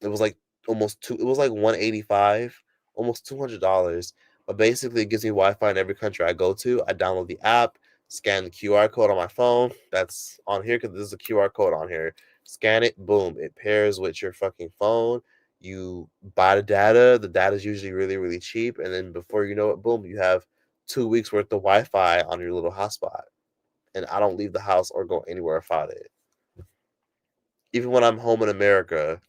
It was like almost two. It was like 185, almost $200. But basically, it gives me Wi-Fi in every country I go to. I download the app, scan the QR code on my phone. That's on here because there's a QR code on here. Scan it, boom, it pairs with your fucking phone. You buy the data. The data is usually really, really cheap, and then before you know it, boom, you have 2 weeks worth of Wi-Fi on your little hotspot. And I don't leave the house or go anywhere without it, even when I'm home in America.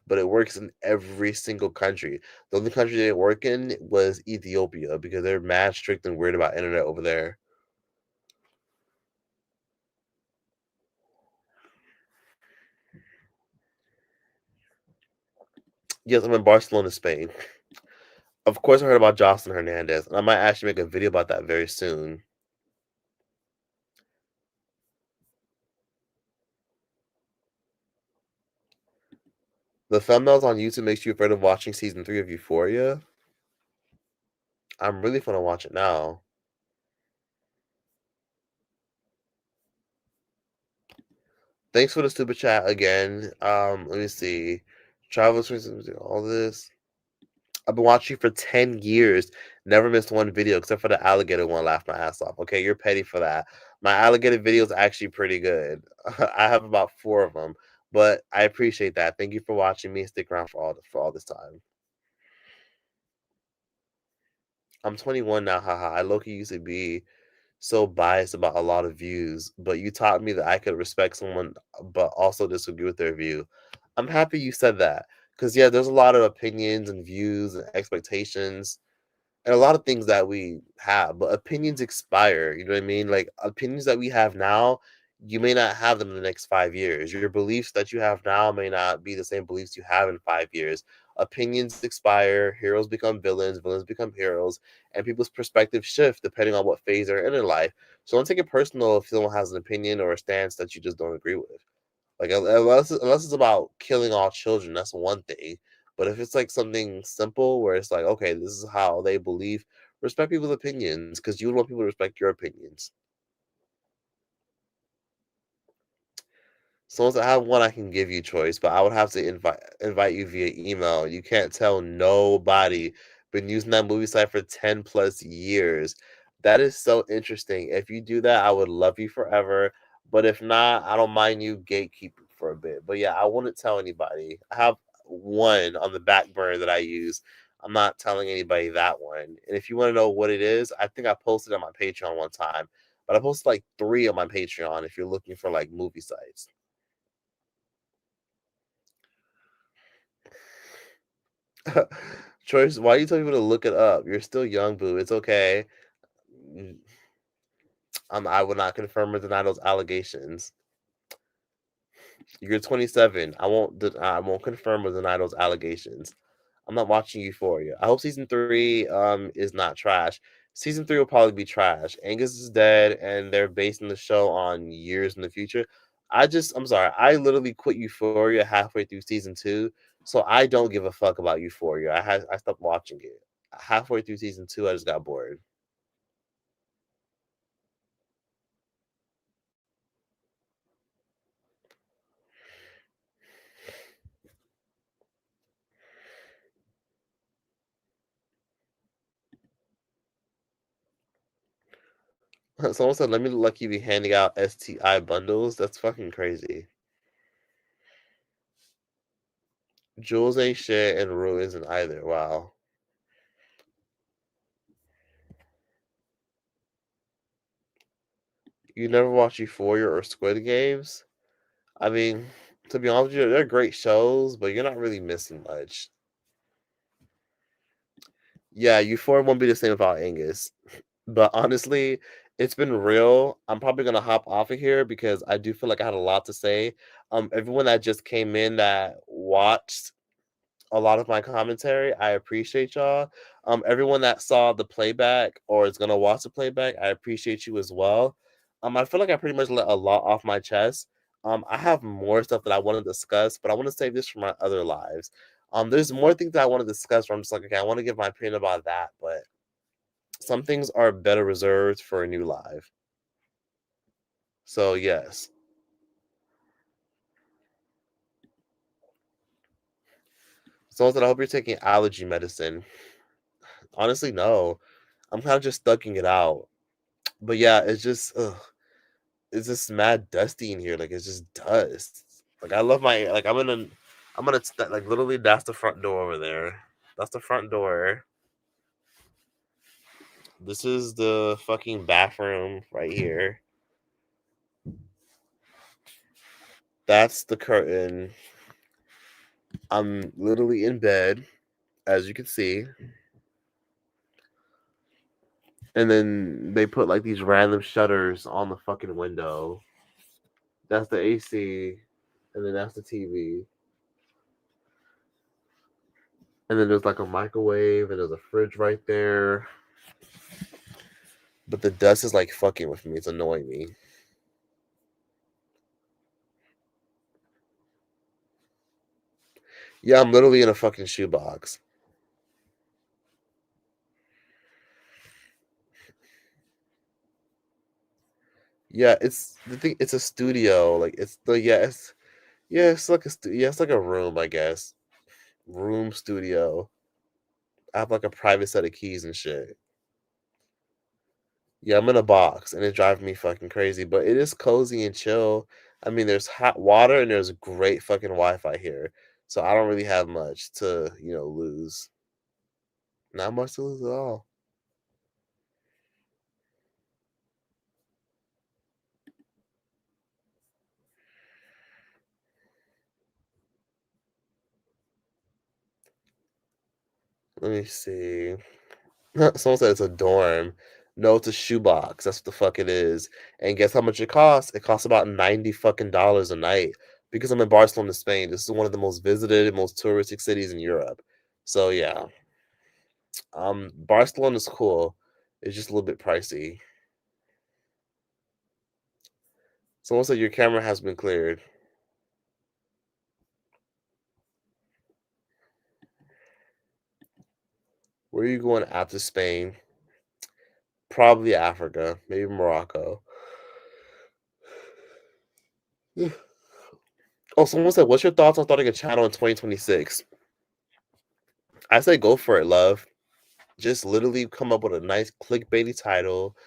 But it works in every single country. The only country it didn't work in was Ethiopia because they're mad strict and weird about internet over there. Yes, I'm in Barcelona, Spain. Of course, I heard about Jocelyn Hernandez, and I might actually make a video about that very soon. The thumbnails on YouTube makes you afraid of watching season 3 of Euphoria. I'm really gonna watch it now. Thanks for the super chat again. Let me see. Travel, all this. I've been watching you for 10 years. Never missed one video except for the alligator one. Laughed my ass off. Okay, you're petty for that. My alligator video is actually pretty good. I have about 4 of them, but I appreciate that. Thank you for watching me. Stick around for all this time. I'm 21 now. Haha. I low-key used to be so biased about a lot of views, but you taught me that I could respect someone but also disagree with their view. I'm happy you said that because yeah, there's a lot of opinions and views and expectations and a lot of things that we have, but opinions expire. You know what I mean? Like opinions that we have now, you may not have them in the next 5 years. Your beliefs that you have now may not be the same beliefs you have in 5 years. Opinions expire, heroes become villains, villains become heroes, and people's perspectives shift depending on what phase they're in life. So don't take it personal if someone has an opinion or a stance that you just don't agree with. Like unless it's about killing all children, that's one thing. But if it's like something simple where it's like, okay, this is how they believe, respect people's opinions because you would want people to respect your opinions. So once I have one, I can give you choice, but I would have to invite you via email. You can't tell nobody. Been using that movie site for 10 plus years. That is so interesting. If you do that, I would love you forever. But if not, I don't mind you gatekeeping for a bit. But yeah, I wouldn't tell anybody. I have one on the back burner that I use. I'm not telling anybody that one. And if you want to know what it is, I think I posted on my Patreon one time. But I posted like 3 on my Patreon if you're looking for like movie sites. Choice, why you tell people to look it up? You're still young, boo. It's okay. I will not confirm or deny those allegations. You're 27. I won't confirm or deny those allegations. I'm not watching Euphoria. I hope season 3 is not trash. Season 3 will probably be trash. Angus is dead and they're basing the show on years in the future. I'm sorry. I literally quit Euphoria halfway through season 2, so I don't give a fuck about Euphoria. I stopped watching it. Halfway through season 2, I just got bored. Someone said, "Let me look you be handing out STI bundles." That's fucking crazy. Jules ain't shit and Rue isn't either. Wow. You never watch Euphoria or Squid Games? I mean, to be honest with you, they're great shows, but you're not really missing much. Yeah, Euphoria won't be the same without Angus. But honestly, it's been real. I'm probably gonna hop off of here because I do feel like I had a lot to say. Everyone that just came in that watched a lot of my commentary. I appreciate y'all. Everyone that saw the playback or is gonna watch the playback, I appreciate you as well. I feel like I pretty much let a lot off my chest. I have more stuff that I want to discuss, but I want to save this for my other lives. There's more things that I want to discuss where I'm just like, okay, I want to give my opinion about that, but some things are better reserved for a new live. So yes. Someone said, I hope you're taking allergy medicine. Honestly, no. I'm kind of just thugging it out. But yeah, it's just mad dusty in here. Like it's just dust. Like I love my like like literally that's the front door over there. That's the front door. This is the fucking bathroom right here. That's the curtain. I'm literally in bed, as you can see. And then they put like these random shutters on the fucking window. That's the AC, and then that's the TV. And then there's like a microwave, and there's a fridge right there. But the dust is like fucking with me. It's annoying me. Yeah, I'm literally in a fucking shoebox. Yeah, it's the thing. It's a studio. Like it's the it's like it's like a room, I guess. Room studio. I have like a private set of keys and shit. Yeah, I'm in a box, and it drives me fucking crazy. But it is cozy and chill. I mean, there's hot water and there's great fucking Wi-Fi here, so I don't really have much to lose. Not much to lose at all. Let me see. Someone said it's a dorm. No, it's a shoebox. That's what the fuck it is. And guess how much it costs? It costs about 90 fucking dollars a night because I'm in Barcelona, Spain. This is one of the most visited, most touristic cities in Europe. So yeah, Barcelona is cool. It's just a little bit pricey. Someone said your camera has been cleared. Where are you going after Spain? Probably Africa, maybe Morocco. Oh, someone said, what's your thoughts on starting a channel in 2026? I say go for it, love. Just literally come up with a nice clickbaity title,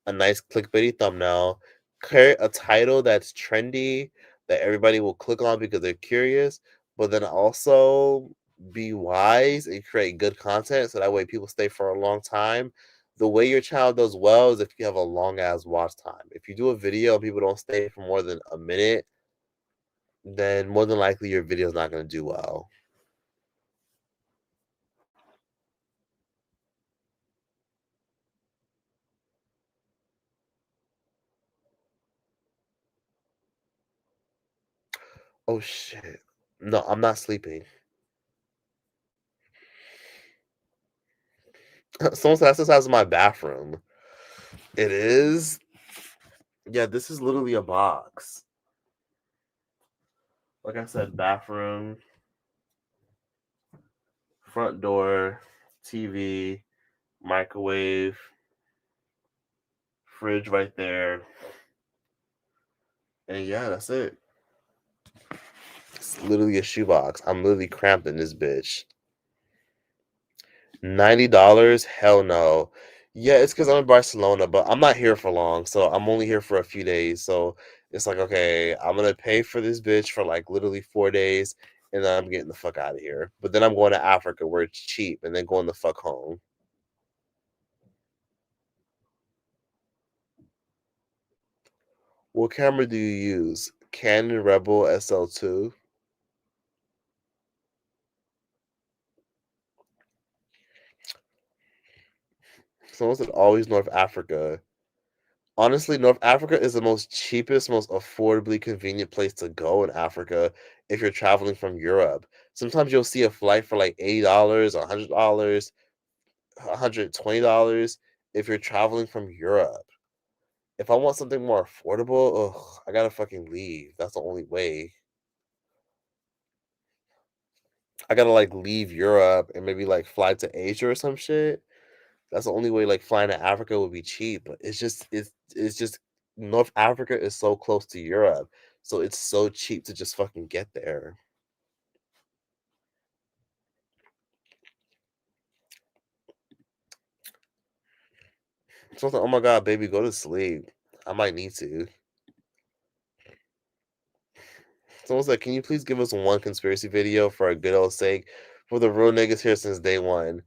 a nice clickbaity thumbnail, create a title that's trendy that everybody will click on because they're curious, but then also be wise and create good content so that way people stay for a long time. The way your channel does well is if you have a long ass watch time. If you do a video and people don't stay for more than a minute, then more than likely your video is not going to do well. Oh shit. No, I'm not sleeping. Someone said that's the size of my bathroom. It is? Yeah, this is literally a box. Like I said, bathroom, front door, TV, microwave, fridge right there. And yeah, that's it. It's literally a shoebox. I'm literally cramped in this bitch. $90? Hell no. Yeah, it's because I'm in Barcelona, but I'm not here for long, so I'm only here for a few days. So it's like, okay, I'm gonna pay for this bitch for like literally 4 days, and then I'm getting the fuck out of here. But then I'm going to Africa where it's cheap, and then going the fuck home. What camera do you use? Canon Rebel SL2. Someone said always North Africa. Honestly, North Africa is the most cheapest, most affordably convenient place to go in Africa if you're traveling from Europe. Sometimes you'll see a flight for like $80, $100, $120 if you're traveling from Europe. If I want something more affordable, ugh, I gotta fucking leave. That's the only way. I gotta like leave Europe and maybe like fly to Asia or some shit. That's the only way like flying to Africa would be cheap. But it's just North Africa is so close to Europe. So it's so cheap to just fucking get there. So I was like, oh my god, baby, go to sleep. I might need to. Someone's like, can you please give us one conspiracy video for a good old sake? For the real niggas here since day one.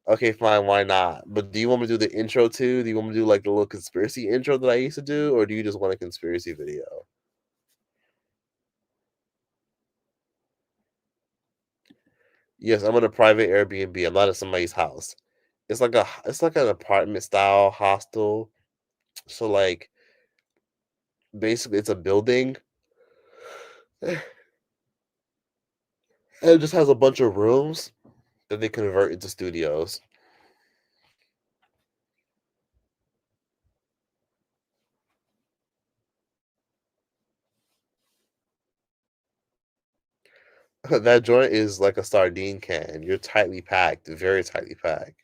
Okay, fine, why not? But do you want me to do the intro too? Do you want me to do like the little conspiracy intro that I used to do? Or do you just want a conspiracy video? Yes, I'm in a private Airbnb. I'm not at somebody's house. It's like an apartment style hostel. So like basically it's a building. And it just has a bunch of rooms that they convert into studios. That joint is like a sardine can. You're tightly packed, very tightly packed.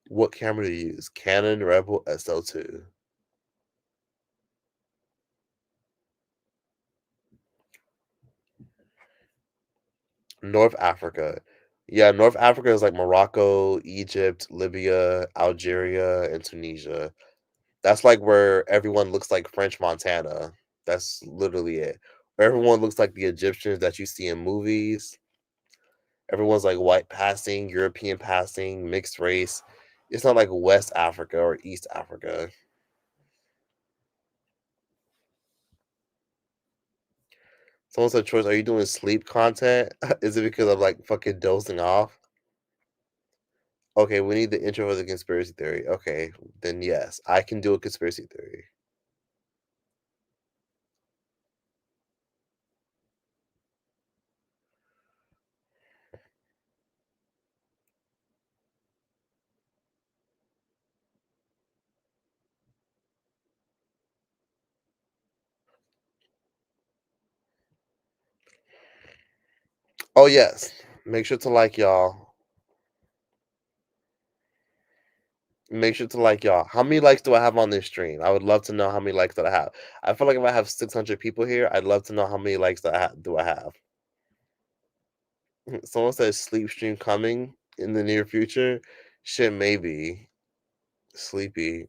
What camera do you use? Canon Rebel SL2. North Africa. Yeah, North Africa is like Morocco, Egypt, Libya, Algeria, and Tunisia. That's like where everyone looks like French Montana. That's literally it. Where everyone looks like the Egyptians that you see in movies. Everyone's like white passing, European passing, mixed race. It's not like West Africa or East Africa. Someone said, Choice, are you doing sleep content? Is it because I'm like fucking dozing off? Okay, we need the intro for the conspiracy theory. Okay, then yes, I can do a conspiracy theory. Oh yes, make sure to like y'all. Make sure to like y'all. How many likes do I have on this stream? I would love to know how many likes that I have. I feel like if I have 600 people here, I'd love to know how many likes that do I have. Someone says sleep stream coming in the near future. Shit, maybe. Sleepy.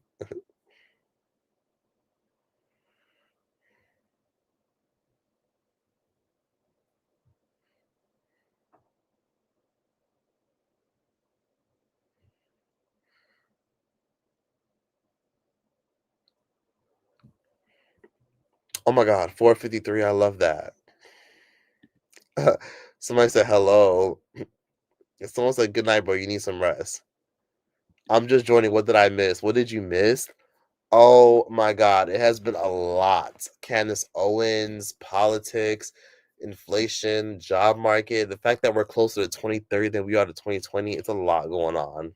Oh my god, 4:53. I love that. Somebody said hello. Someone said good night, bro. You need some rest. I'm just joining. What did I miss? What did you miss? Oh my God, it has been a lot. Candace Owens, politics, inflation, job market. The fact that we're closer to 2030 than we are to 2020, it's a lot going on.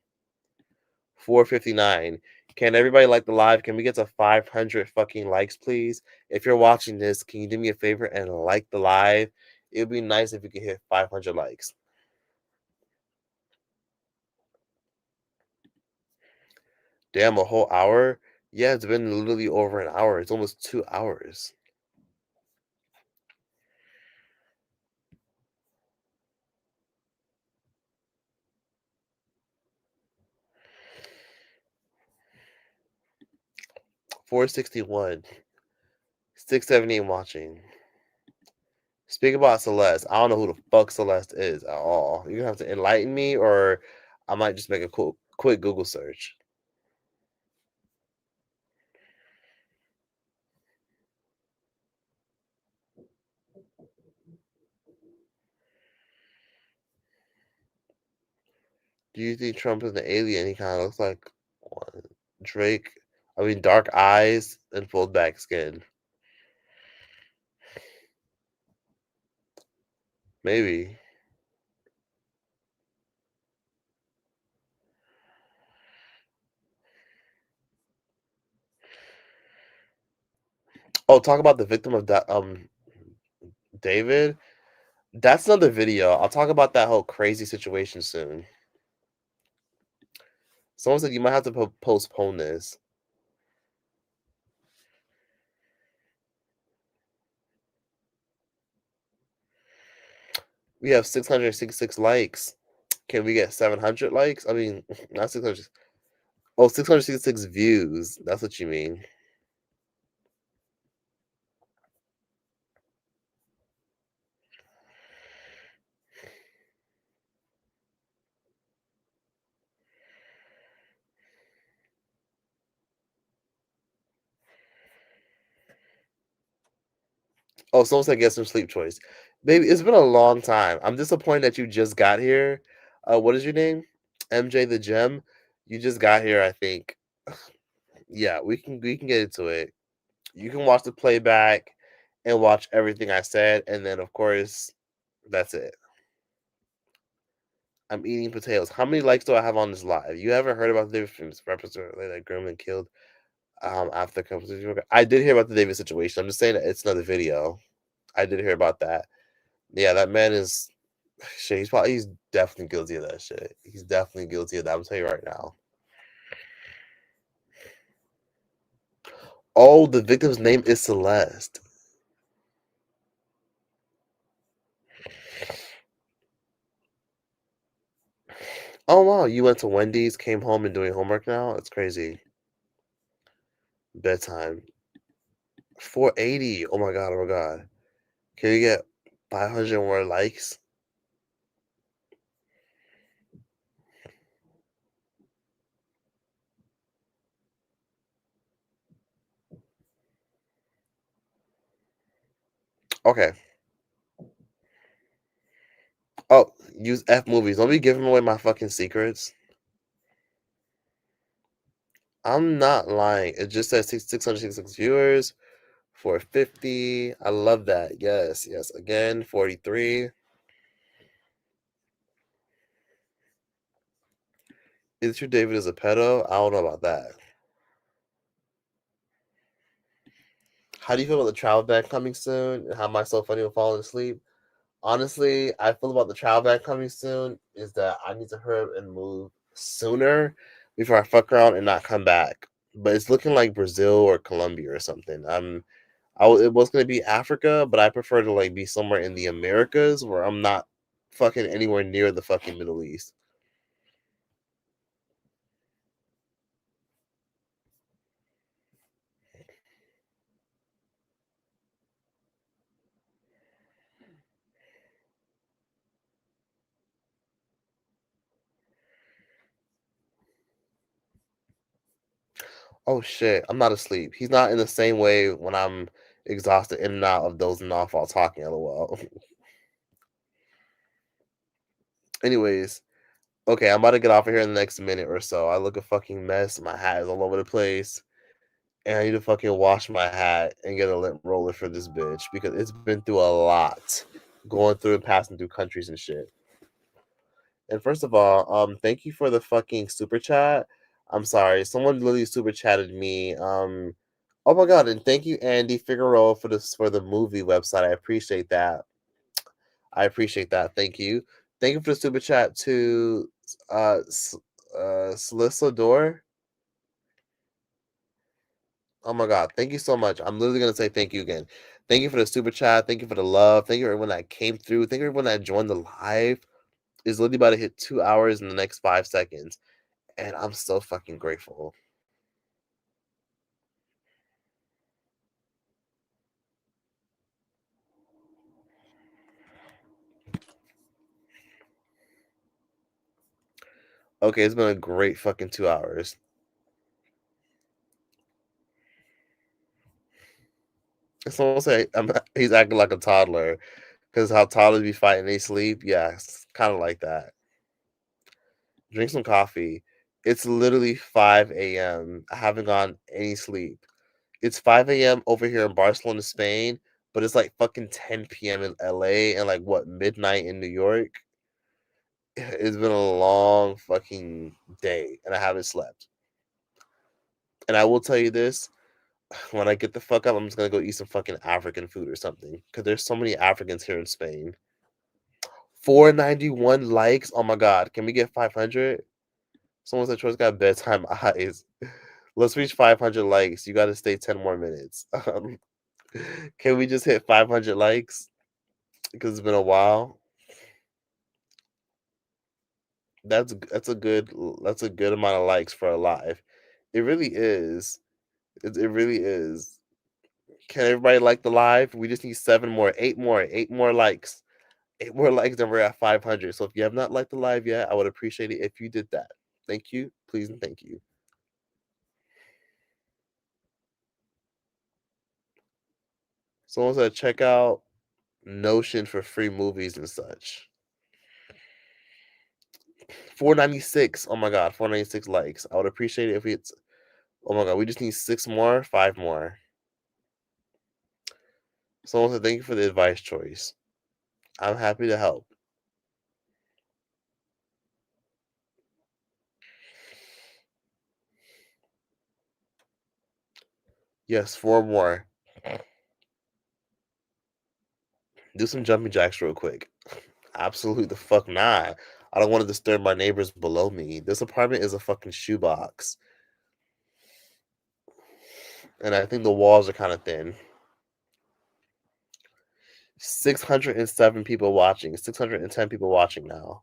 459. Can everybody like the live? Can we get to 500 fucking likes, please? If you're watching this, can you do me a favor and like the live? It would be nice if we could hit 500 likes. Damn, a whole hour? Yeah, it's been literally over an hour. It's almost 2 hours. $461. 678 watching. Speak about Celeste. I don't know who the fuck Celeste is at all. You're gonna have to enlighten me, or I might just make a quick Google search. Do you think Trump is an alien? He kind of looks like one. Drake. I mean, dark eyes and pulled back skin. Maybe. Oh, talk about the victim of that. David. That's another video. I'll talk about that whole crazy situation soon. Someone said you might have to postpone this. We have 666 likes. Can we get 700 likes? I mean, not 600. Oh, 666 views. That's what you mean. Oh, someone said get some sleep choice. Baby, it's been a long time. I'm disappointed that you just got here. What is your name? MJ the Gem. You just got here, I think. Yeah, we can get into it. You can watch the playback and watch everything I said, and then of course, that's it. I'm eating potatoes. How many likes do I have on this live? You haven't heard about the David famous representative that Grumman killed after the confrontation? I did hear about the David situation. I'm just saying that it's another video. I did hear about that. Yeah, that man is shit. He's definitely guilty of that shit. He's definitely guilty of that. I'm telling you right now. Oh, the victim's name is Celeste. Oh wow, you went to Wendy's, came home, and doing homework now? That's crazy. Bedtime. 480. Oh my god, oh my god. Can you get 500 more likes? Okay. Oh, use F movies. Don't be giving away my fucking secrets. I'm not lying. It just says 666 viewers, 450. I love that. Yes, yes. Again, 43. Is it true David is a pedo? I don't know about that. How do you feel about the travel ban coming soon? And how am I so funny with falling asleep? Honestly, I feel about the travel ban coming soon is that I need to hurry up and move sooner before I fuck around and not come back. But it's looking like Brazil or Colombia or something. It was gonna be Africa, but I prefer to like be somewhere in the Americas where I'm not fucking anywhere near the fucking Middle East. Oh shit, I'm not asleep. He's not in the same way when I'm exhausted in and out of dozing off while talking, lol. Anyways, okay, I'm about to get off of here in the next minute or so. I look a fucking mess. My hat is all over the place. And I need to fucking wash my hat and get a lint roller for this bitch because it's been through a lot, going through and passing through countries and shit. And first of all, thank you for the fucking super chat. I'm sorry, someone literally super chatted me. Oh my god, and thank you, Andy Figueroa, for the movie website. I appreciate that. I appreciate that. Thank you. Thank you for the super chat to Slissador. Oh my god, thank you so much. I'm literally gonna say thank you again. Thank you for the super chat. Thank you for the love. Thank you everyone that came through. Thank you everyone that joined the live. It's literally about to hit 2 hours in the next 5 seconds. And I'm so fucking grateful. Okay, it's been a great fucking 2 hours. Someone say he's acting like a toddler because how toddlers be fighting they sleep. Yeah, it's kind of like that. Drink some coffee. It's literally 5 a.m. I haven't gotten any sleep. It's 5 a.m. over here in Barcelona, Spain, but it's like fucking 10 p.m. in LA and like what, midnight in New York. It's been a long fucking day and I haven't slept. And I will tell you this, when I get the fuck up, I'm just gonna go eat some fucking African food or something. Cause there's so many Africans here in Spain. 491 likes. Oh my god. Can we get 500? Someone said Troy's got bedtime eyes. Let's reach 500 likes. You gotta stay 10 more minutes. Can we just hit 500 likes? Because it's been a while. That's a good amount of likes for a live. It really is. It really is. Can everybody like the live? We just need 7 more, 8 more, 8 more likes. 8 more likes, and we're at 500. So if you have not liked the live yet, I would appreciate it if you did that. Thank you, please, and thank you. Someone said check out Notion for free movies and such. 496. Oh my god, 496 likes. I would appreciate it if it's. Oh my god, we just need 6 more, 5 more. Someone said thank you for the advice choice. I'm happy to help. Yes, 4 more. Do some jumping jacks real quick. Absolutely the fuck not. I don't want to disturb my neighbors below me. This apartment is a fucking shoebox. And I think the walls are kind of thin. 607 people watching. 610 people watching now.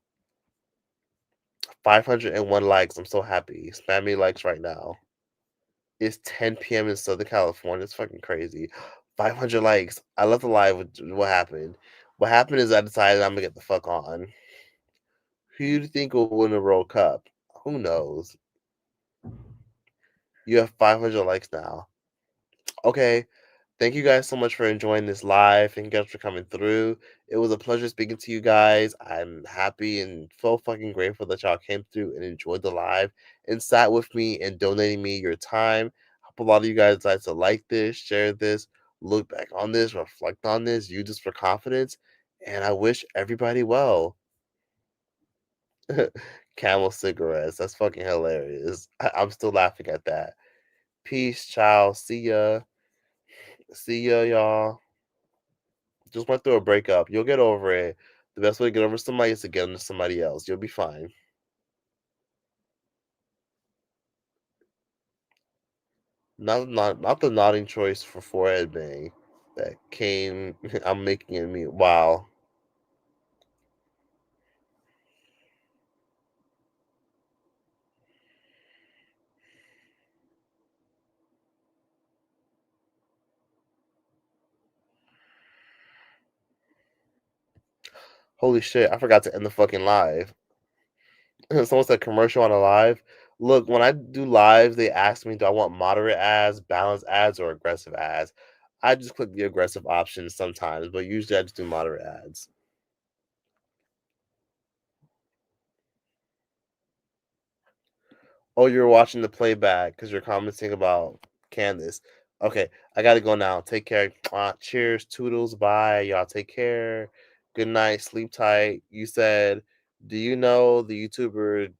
501 likes. I'm so happy. Spam me likes right now. It's 10 p.m. in Southern California. It's fucking crazy. 500 likes. I left the live with what happened. What happened is I decided I'm gonna get the fuck on. Who do you think will win the World Cup? Who knows? You have 500 likes now. Okay. Thank you guys so much for enjoying this live. Thank you guys for coming through. It was a pleasure speaking to you guys. I'm happy and so fucking grateful that y'all came through and enjoyed the live and sat with me and donating me your time. I hope a lot of you guys decide to like this, share this, look back on this, reflect on this, use this for confidence. And I wish everybody well. Camel cigarettes. That's fucking hilarious. I'm still laughing at that. Peace, ciao. See ya. See ya, y'all. Just went through a breakup. You'll get over it. The best way to get over somebody is to get into somebody else. You'll be fine. Not the nodding choice for forehead bang that came. I'm making it me. Wow. Holy shit! I forgot to end the fucking live. Someone said commercial on a live. Look, when I do lives, they ask me, do I want moderate ads, balanced ads, or aggressive ads? I just click the aggressive option sometimes, but usually I just do moderate ads. Oh, you're watching the playback because you're commenting about Candace. Okay, I gotta go now. Take care. Cheers, toodles, bye. Y'all take care. Good night, sleep tight. You said, do you know the YouTuber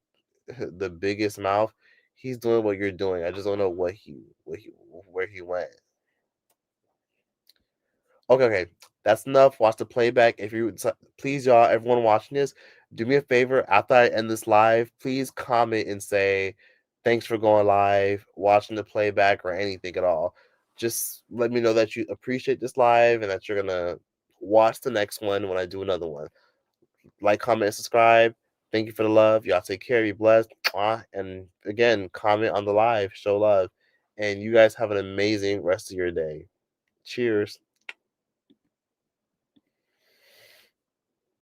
the biggest mouth? He's doing what you're doing. I just don't know where he went. Okay. That's enough. Watch the playback. If you please, y'all, everyone watching this, do me a favor. After I end this live, please comment and say thanks for going live, watching the playback, or anything at all. Just let me know that you appreciate this live and that you're gonna watch the next one when I do another one. Like, comment, and subscribe. Thank you for the love. Y'all take care. Be blessed. And again, comment on the live. Show love. And you guys have an amazing rest of your day. Cheers.